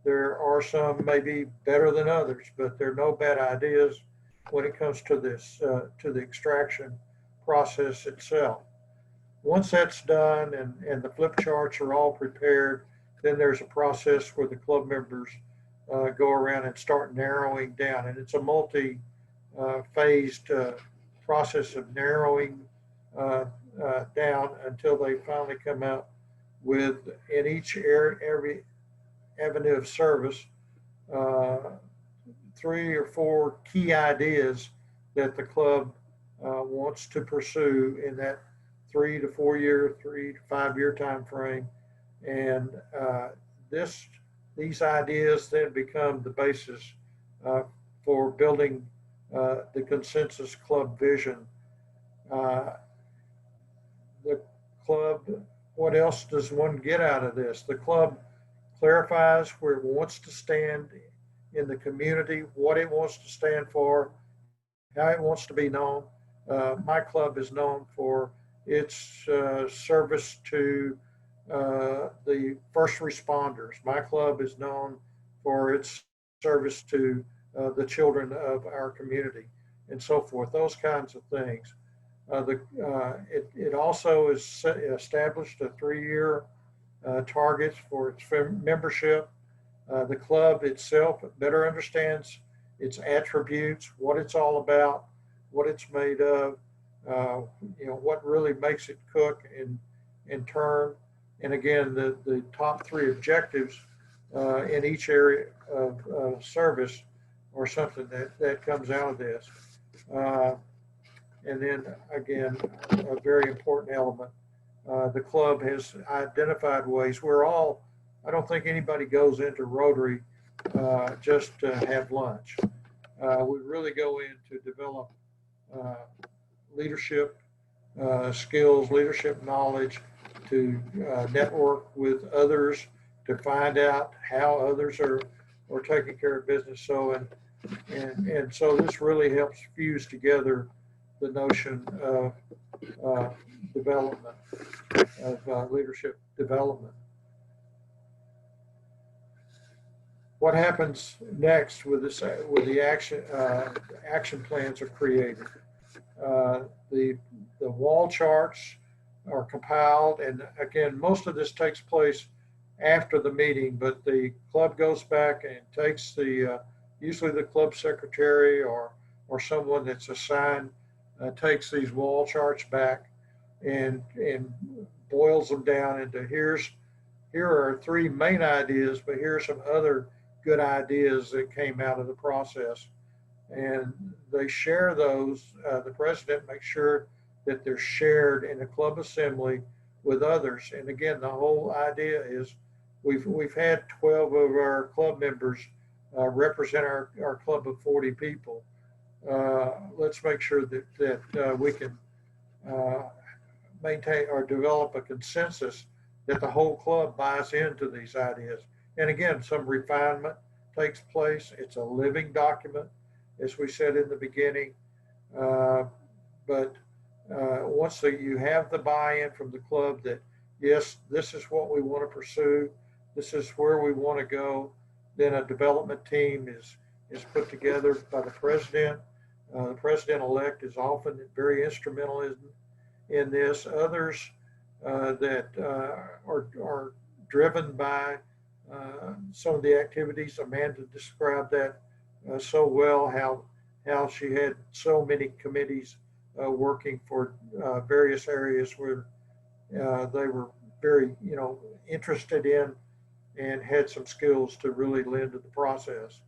There are some maybe better than others, but there are no bad ideas when it comes to this, to the extraction process itself. Once that's done and the flip charts are all prepared, then there's a process where the club members go around and start narrowing down. And it's a multi-phased process of narrowing down until they finally come out with, in each every avenue of service, 3 or 4 key ideas that the club wants to pursue in that 3 to 4 year, 3 to 5 year time frame. And these ideas then become the basis for building the consensus club vision. The club, what else does one get out of this? The club clarifies where it wants to stand in the community, what it wants to stand for, how it wants to be known. My club is known for its service to the first responders. My club is known for its service to the children of our community and so forth, those kinds of things. It also is established a 3-year targets for its membership. The club itself better understands its attributes, what it's all about, what it's made of, what really makes it cook and turn. And again, the top 3 objectives in each area of service or something that comes out of this. And then again, a very important element, the club has identified ways. I don't think anybody goes into Rotary just to have lunch. We really go in to develop leadership skills, leadership knowledge, to network with others, to find out how others are taking care of business. So and so this really helps fuse together the notion of development, of leadership development. What happens next with this? With the action plans are created. The wall charts are compiled, and again, most of this takes place after the meeting. But the club goes back and takes usually the club secretary or someone that's assigned takes these wall charts back and boils them down into here are 3 main ideas, but here are some other good ideas that came out of the process. And they share those. The president makes sure that they're shared in the club assembly with others. And again, the whole idea is we've had 12 of our club members represent our club of 40 people. Let's make sure that we can maintain or develop a consensus that the whole club buys into these ideas. And again, some refinement takes place. It's a living document, as we said in the beginning. But once you have the buy-in from the club that, yes, this is what we want to pursue, this is where we want to go, then a development team is put together by the president. The president-elect is often very instrumental in this. Others that are driven by some of the activities. Amanda described that so well, how she had so many committees working for various areas where they were very, interested in and had some skills to really lend to the process.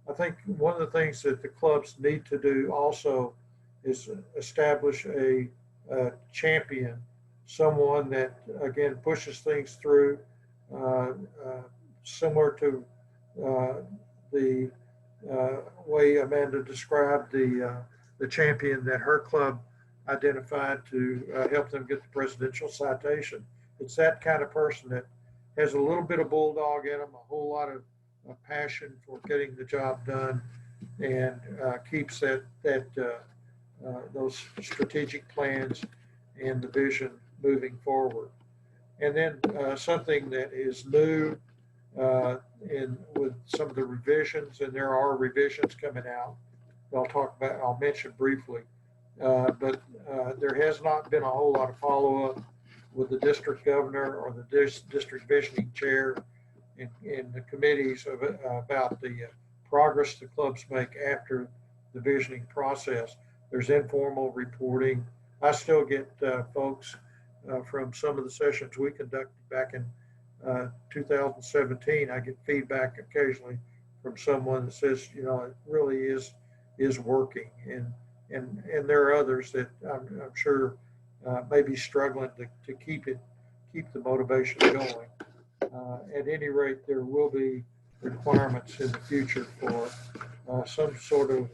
I think one of the things that the clubs need to do also is establish a champion, someone that, again, pushes things through, similar to the way Amanda described the the champion that her club identified to help them get the presidential citation. It's that kind of person that has a little bit of bulldog in them, a whole lot of passion for getting the job done, and keeps those strategic plans and the vision moving forward. And then something that is new with some of the revisions, and there are revisions coming out. I'll mention briefly, but there has not been a whole lot of follow-up with the district governor or the district visioning chair in the committees about the progress the clubs make after the visioning process. There's informal reporting. I still get folks from some of the sessions we conducted back in 2017. I get feedback occasionally from someone that says, you know, it really is working, and there are others that I'm sure may be struggling to keep the motivation going. At any rate, there will be requirements in the future for some sort of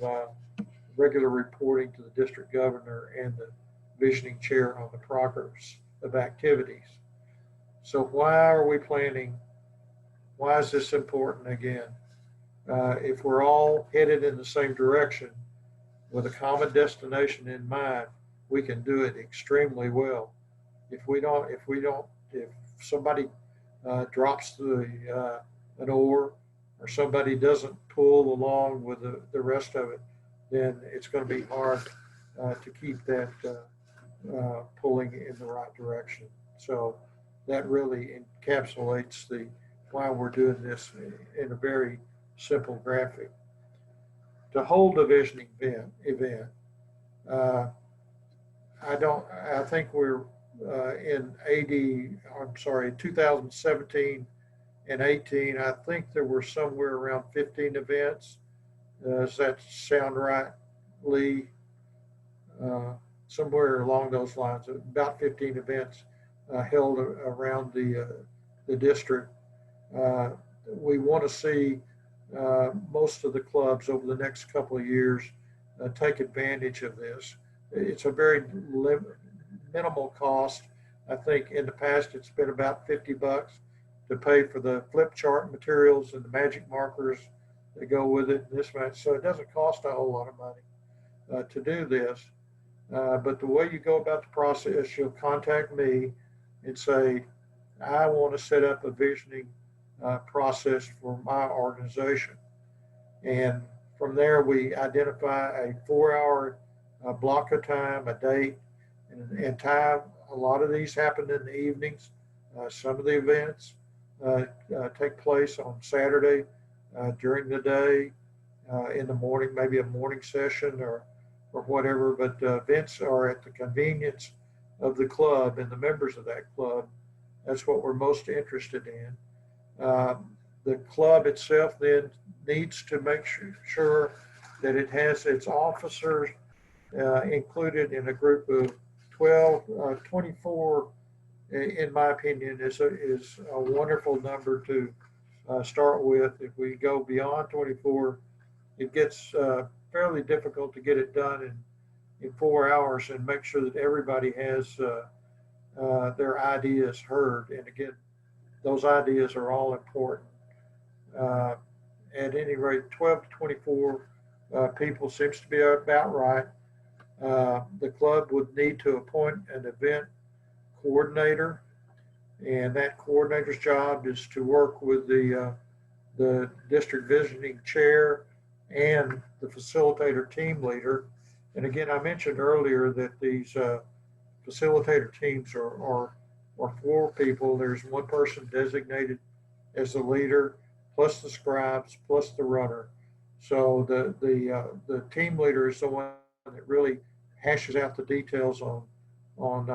regular reporting to the district governor and the visioning chair on the progress of activities. So why are we planning? Why is this important again? If we're all headed in the same direction with a common destination in mind, we can do it extremely well. If somebody drops an oar, or somebody doesn't pull along with the rest of it, then it's going to be hard to keep that pulling in the right direction. So that really encapsulates why we're doing this in a very simple graphic. To hold a visioning event, I think we're in 2017 and 18, I think there were somewhere around 15 events. Does that sound right, Leigh? Somewhere along those lines, about 15 events held around the district. We want to see most of the clubs over the next couple of years take advantage of this. It's a very minimal cost. I think in the past it's been about $50 to pay for the flip chart materials and the magic markers that go with it. So it doesn't cost a whole lot of money to do this. But the way you go about the process, you'll contact me and say, I want to set up a visioning process for my organization. And from there, we identify a 4-hour block of time, a date, and time. A lot of these happen in the evenings. Some of the events take place on Saturday during the day, in the morning, maybe a morning session or whatever, but events are at the convenience of the club and the members of that club. That's what we're most interested in. The club itself then needs to make sure that it has its officers included in a group of 24, in my opinion, is a wonderful number to start with. If we go beyond 24, it gets fairly difficult to get it done in 4 hours and make sure that everybody has their ideas heard. And again, those ideas are all important. At any rate, 12 to 24 people seems to be about right. The club would need to appoint an event coordinator, and that coordinator's job is to work with the district visioning chair and the facilitator team leader. And again, I mentioned earlier that these facilitator teams are 4 people. There's one person designated as the leader, plus the scribes, plus the runner. So the team leader is the one that really hashes out the details on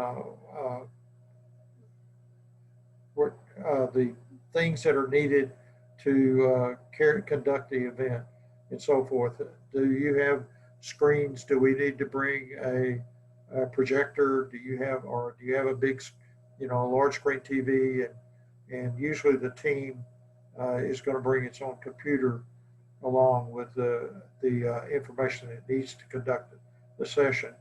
the things that are needed to conduct the event and so forth. Do you have screens? Do we need to bring a projector? Do you have a big, a large screen TV? And usually the team is going to bring its own computer along with the information it needs to conduct the session.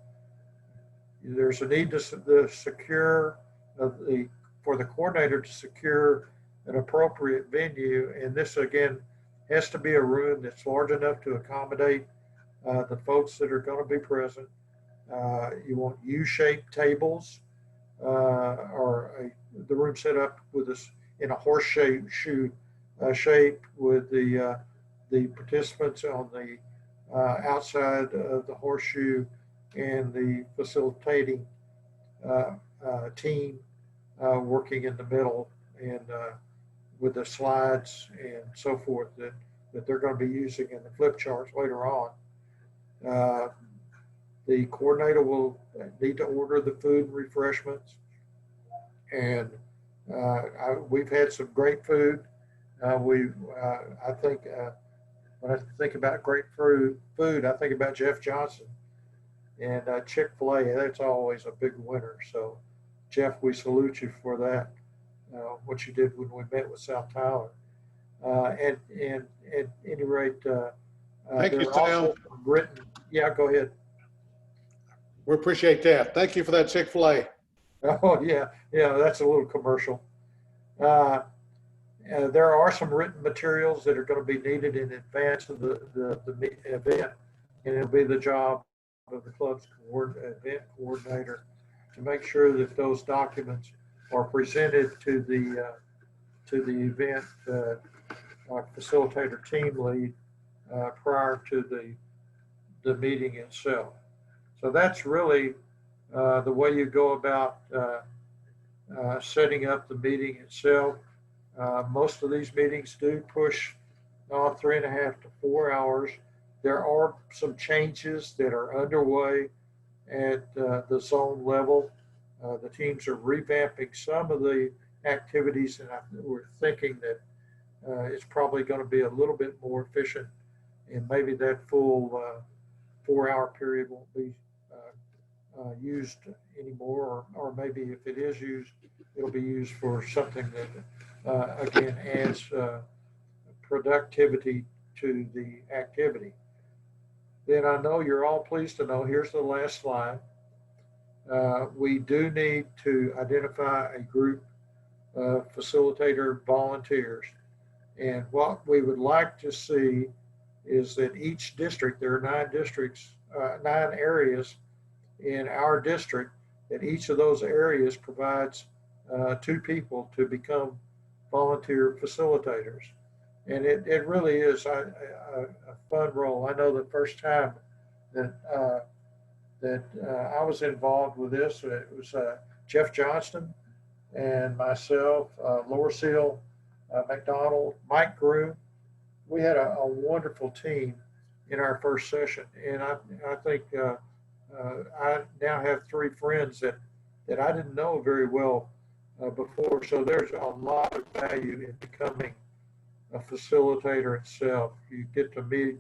There's a need to secure for the coordinator to secure an appropriate venue, and this again has to be a room that's large enough to accommodate the folks that are going to be present. You want U-shaped tables, the room set up with this in a horseshoe shape with the participants on the outside of the horseshoe and the facilitating team working in the middle, and with the slides and so forth that they're going to be using in the flip charts later on. The coordinator will need to order the food and refreshments, and we've had some great food. I think when I think about great food, I think about Jeff Johnson and Chick-fil-A. That's always a big winner. So, Jeff, we salute you for that. What you did when we met with South Tyler. And at any rate, Thank you, Sam. Written. Yeah, go ahead. We appreciate that. Thank you for that Chick-fil-A. Oh, yeah, that's a little commercial. There are some written materials that are going to be needed in advance of the event, and it'll be the job of the club's event coordinator to make sure that those documents are presented to the event facilitator team lead prior to the meeting itself. So that's really the way you go about setting up the meeting itself. Most of these meetings do push 3.5 to 4 hours. There are some changes that are underway at the zone level. The teams are revamping some of the activities, and we're thinking that it's probably going to be a little bit more efficient, and maybe that full 4-hour period won't be used anymore, or maybe if it is used, it'll be used for something that again adds productivity to the activity. Then I know you're all pleased to know, here's the last slide. We do need to identify a group of facilitator volunteers. And what we would like to see is that each district, there are 9 districts, 9 areas in our district, that each of those areas provides 2 people to become volunteer facilitators. And it really is a fun role. I know the first time that I was involved with this, it was Jeff Johnston and myself, Laura Seal, McDonald, Mike Groom. We had a wonderful team in our first session, and I think I now have 3 friends that I didn't know very well before. So there's a lot of value in becoming a facilitator itself. You get to meet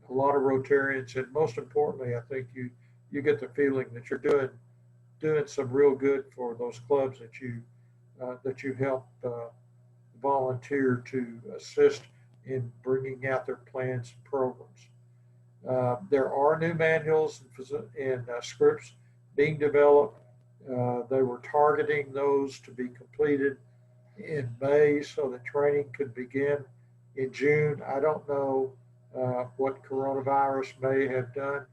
a lot of Rotarians, and most importantly, I think you get the feeling that you're doing some real good for those clubs that you help volunteer to assist in bringing out their plans and programs. There are new manuals and scripts being developed. They were targeting those to be completed in May so that training could begin in June. I don't know what coronavirus may have done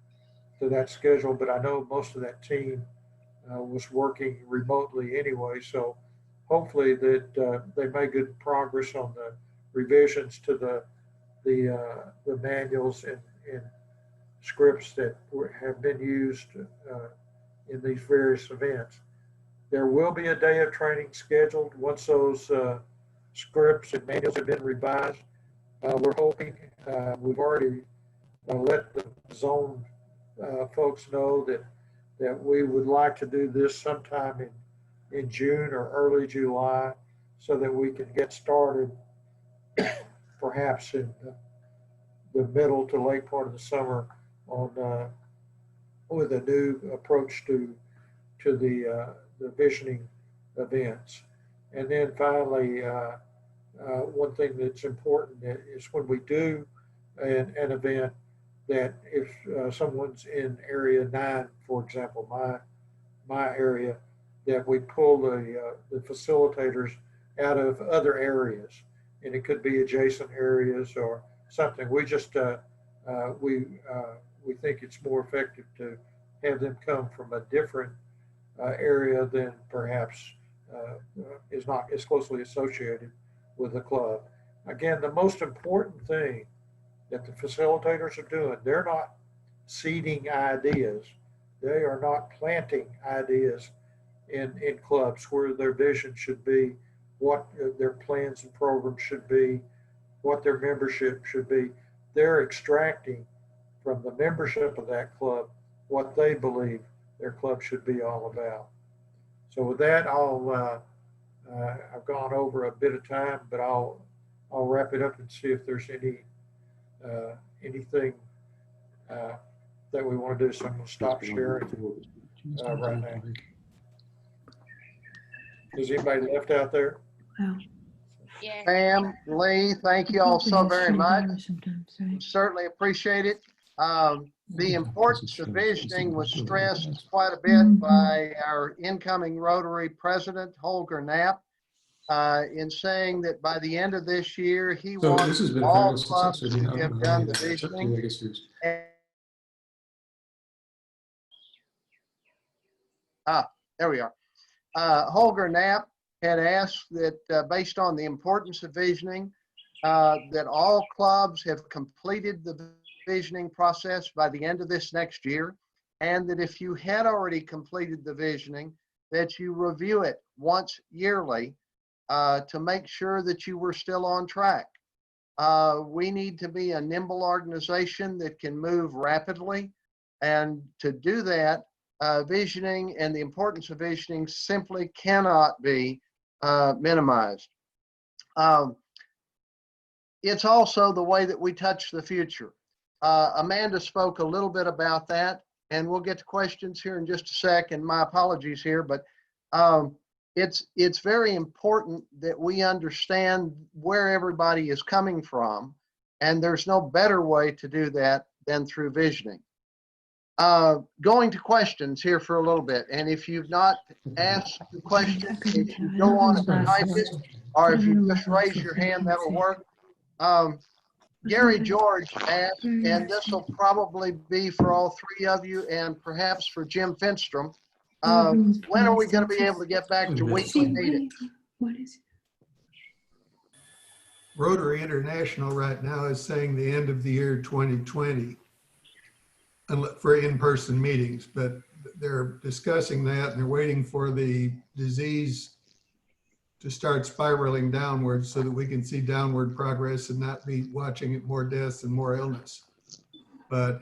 to that schedule, but I know most of that team was working remotely anyway. So hopefully that they made good progress on the revisions to the manuals and scripts that have been used in these various events. There will be a day of training scheduled once those scripts and manuals have been revised. We're hoping, we've already let the zone folks know that we would like to do this sometime in June or early July so that we can get started perhaps in the middle to late part of the summer on with a new approach to the visioning events. And then finally, one thing that's important is when we do an event, that if someone's in area 9, for example, my area, that we pull the facilitators out of other areas, and it could be adjacent areas or something. We just we think it's more effective to have them come from a different area than perhaps is not as closely associated with the club. Again, the most important thing that the facilitators are doing, they're not seeding ideas. They are not planting ideas in clubs where their vision should be, what their plans and programs should be, what their membership should be. They're extracting from the membership of that club what they believe their club should be all about. So with that, I've gone over a bit of time, but I'll wrap it up and see if there's anything that we want to do. So I'm going to stop sharing right now. Is anybody left out there? Yeah. Pam, Leigh, thank you all so very much. Certainly appreciate it. The importance of visioning was stressed quite a bit by our incoming Rotary president, Holger Knapp, in saying that by the end of this year, he So wants this has been a all fabulous clubs success. to have done the visioning. There we are. Holger Knapp had asked that based on the importance of visioning, that all clubs have completed the visioning process by the end of this next year, and that if you had already completed the visioning, that you review it once yearly to make sure that you were still on track. We need to be a nimble organization that can move rapidly, and to do that, visioning and the importance of visioning simply cannot be minimized. It's also the way that we touch the future. Amanda spoke a little bit about that, and we'll get to questions here in just a sec, and my apologies here, but it's very important that we understand where everybody is coming from, and there's no better way to do that than through visioning. Going to questions here for a little bit, and if you've not asked the question, if you go on and type it, or if you just raise your hand, that'll work. Gary George asked, and this will probably be for all three of you and perhaps for Jim Finstrom, when are we going to be able to get back to weekly meetings? Rotary International right now is saying the end of the year 2020 for in-person meetings, but they're discussing that and they're waiting for the disease to start spiraling downwards so that we can see downward progress and not be watching it more deaths and more illness. But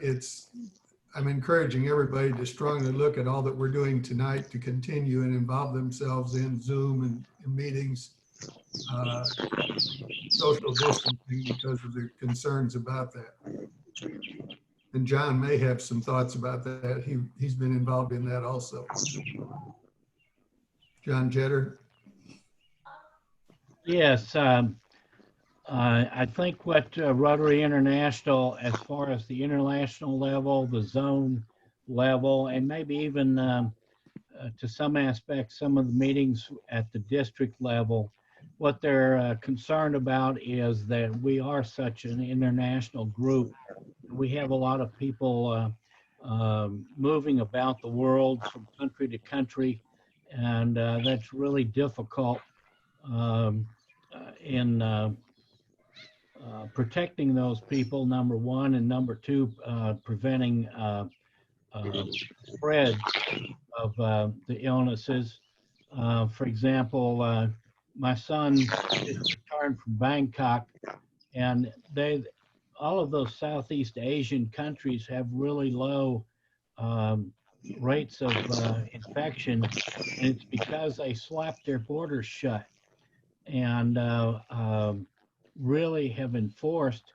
I'm encouraging everybody to strongly look at all that we're doing tonight to continue and involve themselves in Zoom and meetings, social distancing because of the concerns about that. And John may have some thoughts about that. He's been involved in that also. John Jetter. Yes, I think what Rotary International, as far as the international level, the zone level, and maybe even to some aspects, some of the meetings at the district level, what they're concerned about is that we are such an international group. We have a lot of people moving about the world from country to country, and that's really difficult in protecting those people, number one, and number two, preventing spread of the illnesses. For example, my son just returned from Bangkok, and all of those Southeast Asian countries have really low rates of infection, and it's because they slapped their borders shut and really have enforced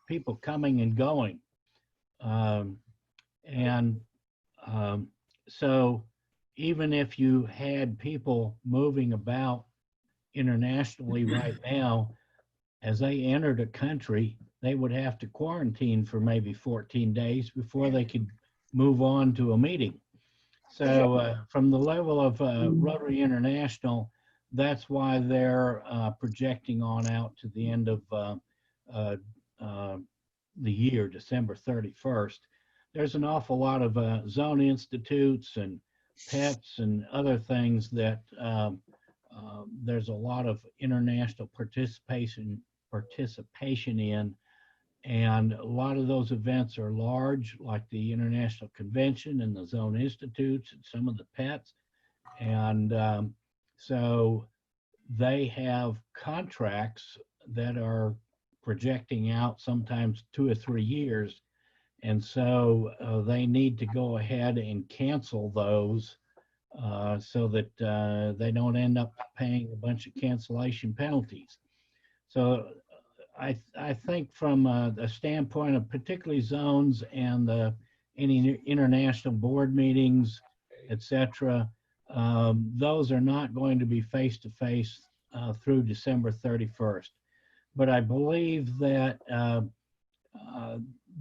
people coming and going. So even if you had people moving about internationally right now, as they entered a country, they would have to quarantine for maybe 14 days before they could move on to a meeting. So from the level of Rotary International, that's why they're projecting on out to the end of the year, December 31st. There's an awful lot of zone institutes and pets and other things that there's a lot of international participation in, and a lot of those events are large, like the International Convention and the Zone Institutes and some of the pets. And so they have contracts that are projecting out sometimes 2 or 3 years. And so they need to go ahead and cancel those so that they don't end up paying a bunch of cancellation penalties. So I think from a standpoint of particularly zones and any international board meetings, et cetera, those are not going to be face-to-face through December 31st. But I believe that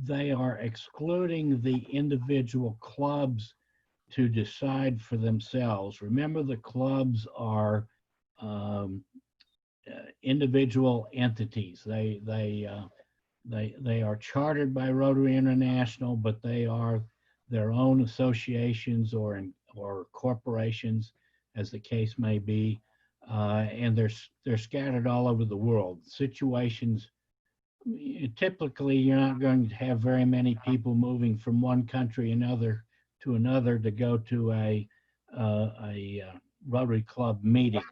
they are excluding the individual clubs to decide for themselves. Remember, the clubs are individual entities. They are chartered by Rotary International, but they are their own associations or corporations, as the case may be, and they're scattered all over the world. Situations, typically, you're not going to have very many people moving from one country to another to go to a Rotary Club meeting.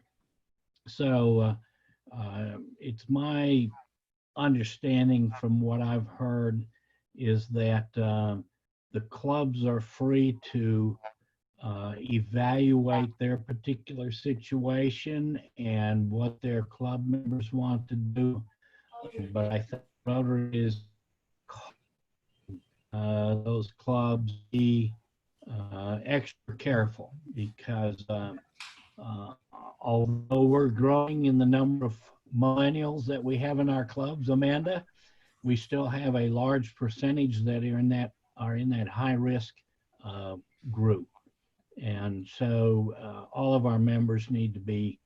So it's my understanding from what I've heard is that the clubs are free to evaluate their particular situation and what their club members want to do. But I think Rotary is those clubs be extra careful, because although we're growing in the number of millennials that we have in our clubs, Amanda, we still have a large percentage that are in that high risk group. And so all of our members need to be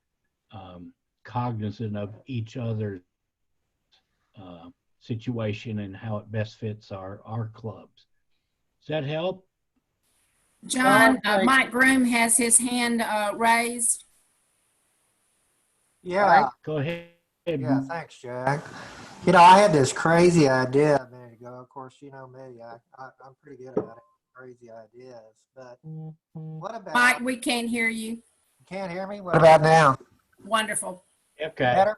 cognizant of each other's situation and how it best fits our clubs. Does that help? John, Mike Groom has his hand raised. Yeah, Go ahead. yeah, thanks, Jack. You know, I had this crazy idea a minute ago. Of course, you know me, I'm pretty good about it, crazy ideas. But what about... Mike, we can't hear you. You can't hear me? What about now? Wonderful. Okay. Better?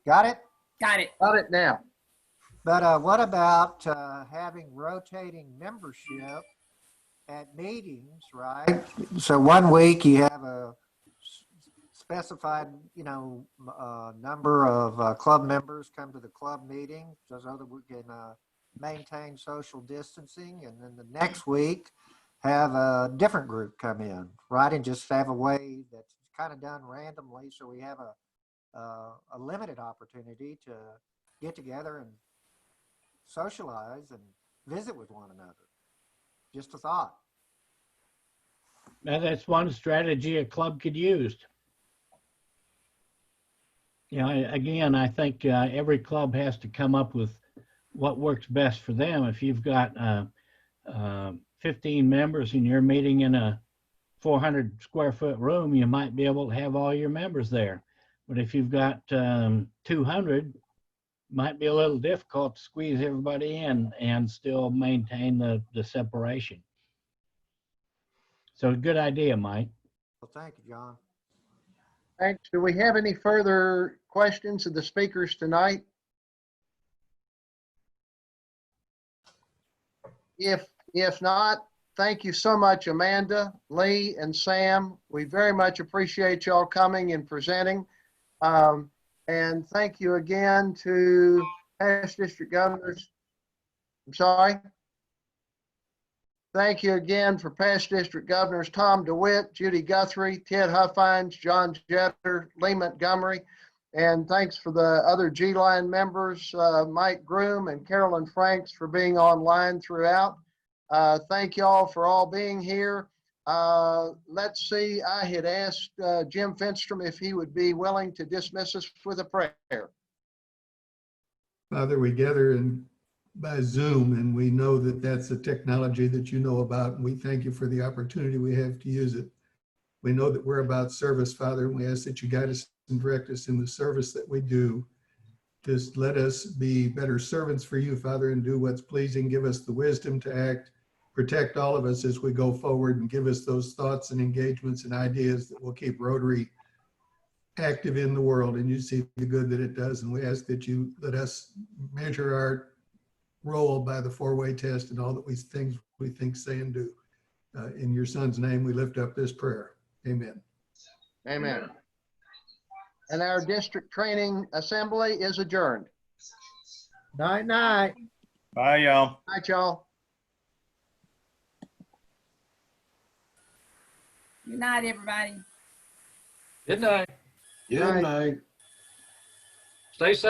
Got it? Got it. Got it now. But what about having rotating membership at meetings, right? So one week you have a specified, you know, number of club members come to the club meeting so that we can maintain social distancing, and then the next week have a different group come in, right? And just have a way that's kind of done randomly, so we have a limited opportunity to get together and socialize and visit with one another. Just a thought. Now, that's one strategy a club could use. You know, again, I think every club has to come up with what works best for them. If you've got 15 members and you're meeting in a 400 square foot room, you might be able to have all your members there. But if you've got 200, might be a little difficult to squeeze everybody in and still maintain the separation. So good idea, Mike. Well, thank you, John. Thanks. Do we have any further questions of the speakers tonight? If not, thank you so much, Amanda, Leigh, and Sam. We very much appreciate y'all coming and presenting. And thank you again to past district governors. I'm sorry. Thank you again for past district governors Tom DeWitt, Judy Guthrie, Ted Huffines, John Jetter, Leigh Montgomery, And thanks for the other G-Line members, Mike Groom and Carolyn Franks, for being online throughout. Thank y'all for all being here. Let's see, I had asked Jim Finstrom if he would be willing to dismiss us with a prayer. Father, we gather by Zoom, and we know that that's a technology that you know about, and we thank you for the opportunity we have to use it. We know that we're about service, Father, and we ask that you guide us and direct us in the service that we do. Just let us be better servants for you, Father, and do what's pleasing. Give us the wisdom to act. Protect all of us as we go forward, and give us those thoughts and engagements and ideas that will keep Rotary active in the world, and you see the good that it does. And we ask that you let us measure our role by the four-way test and all that things we think, say, and do. In your son's name, we lift up this prayer. Amen. Amen. And our district training assembly is adjourned. Night, night. Bye, y'all. Night, y'all. Good night, everybody. Good night. Good night. Stay safe.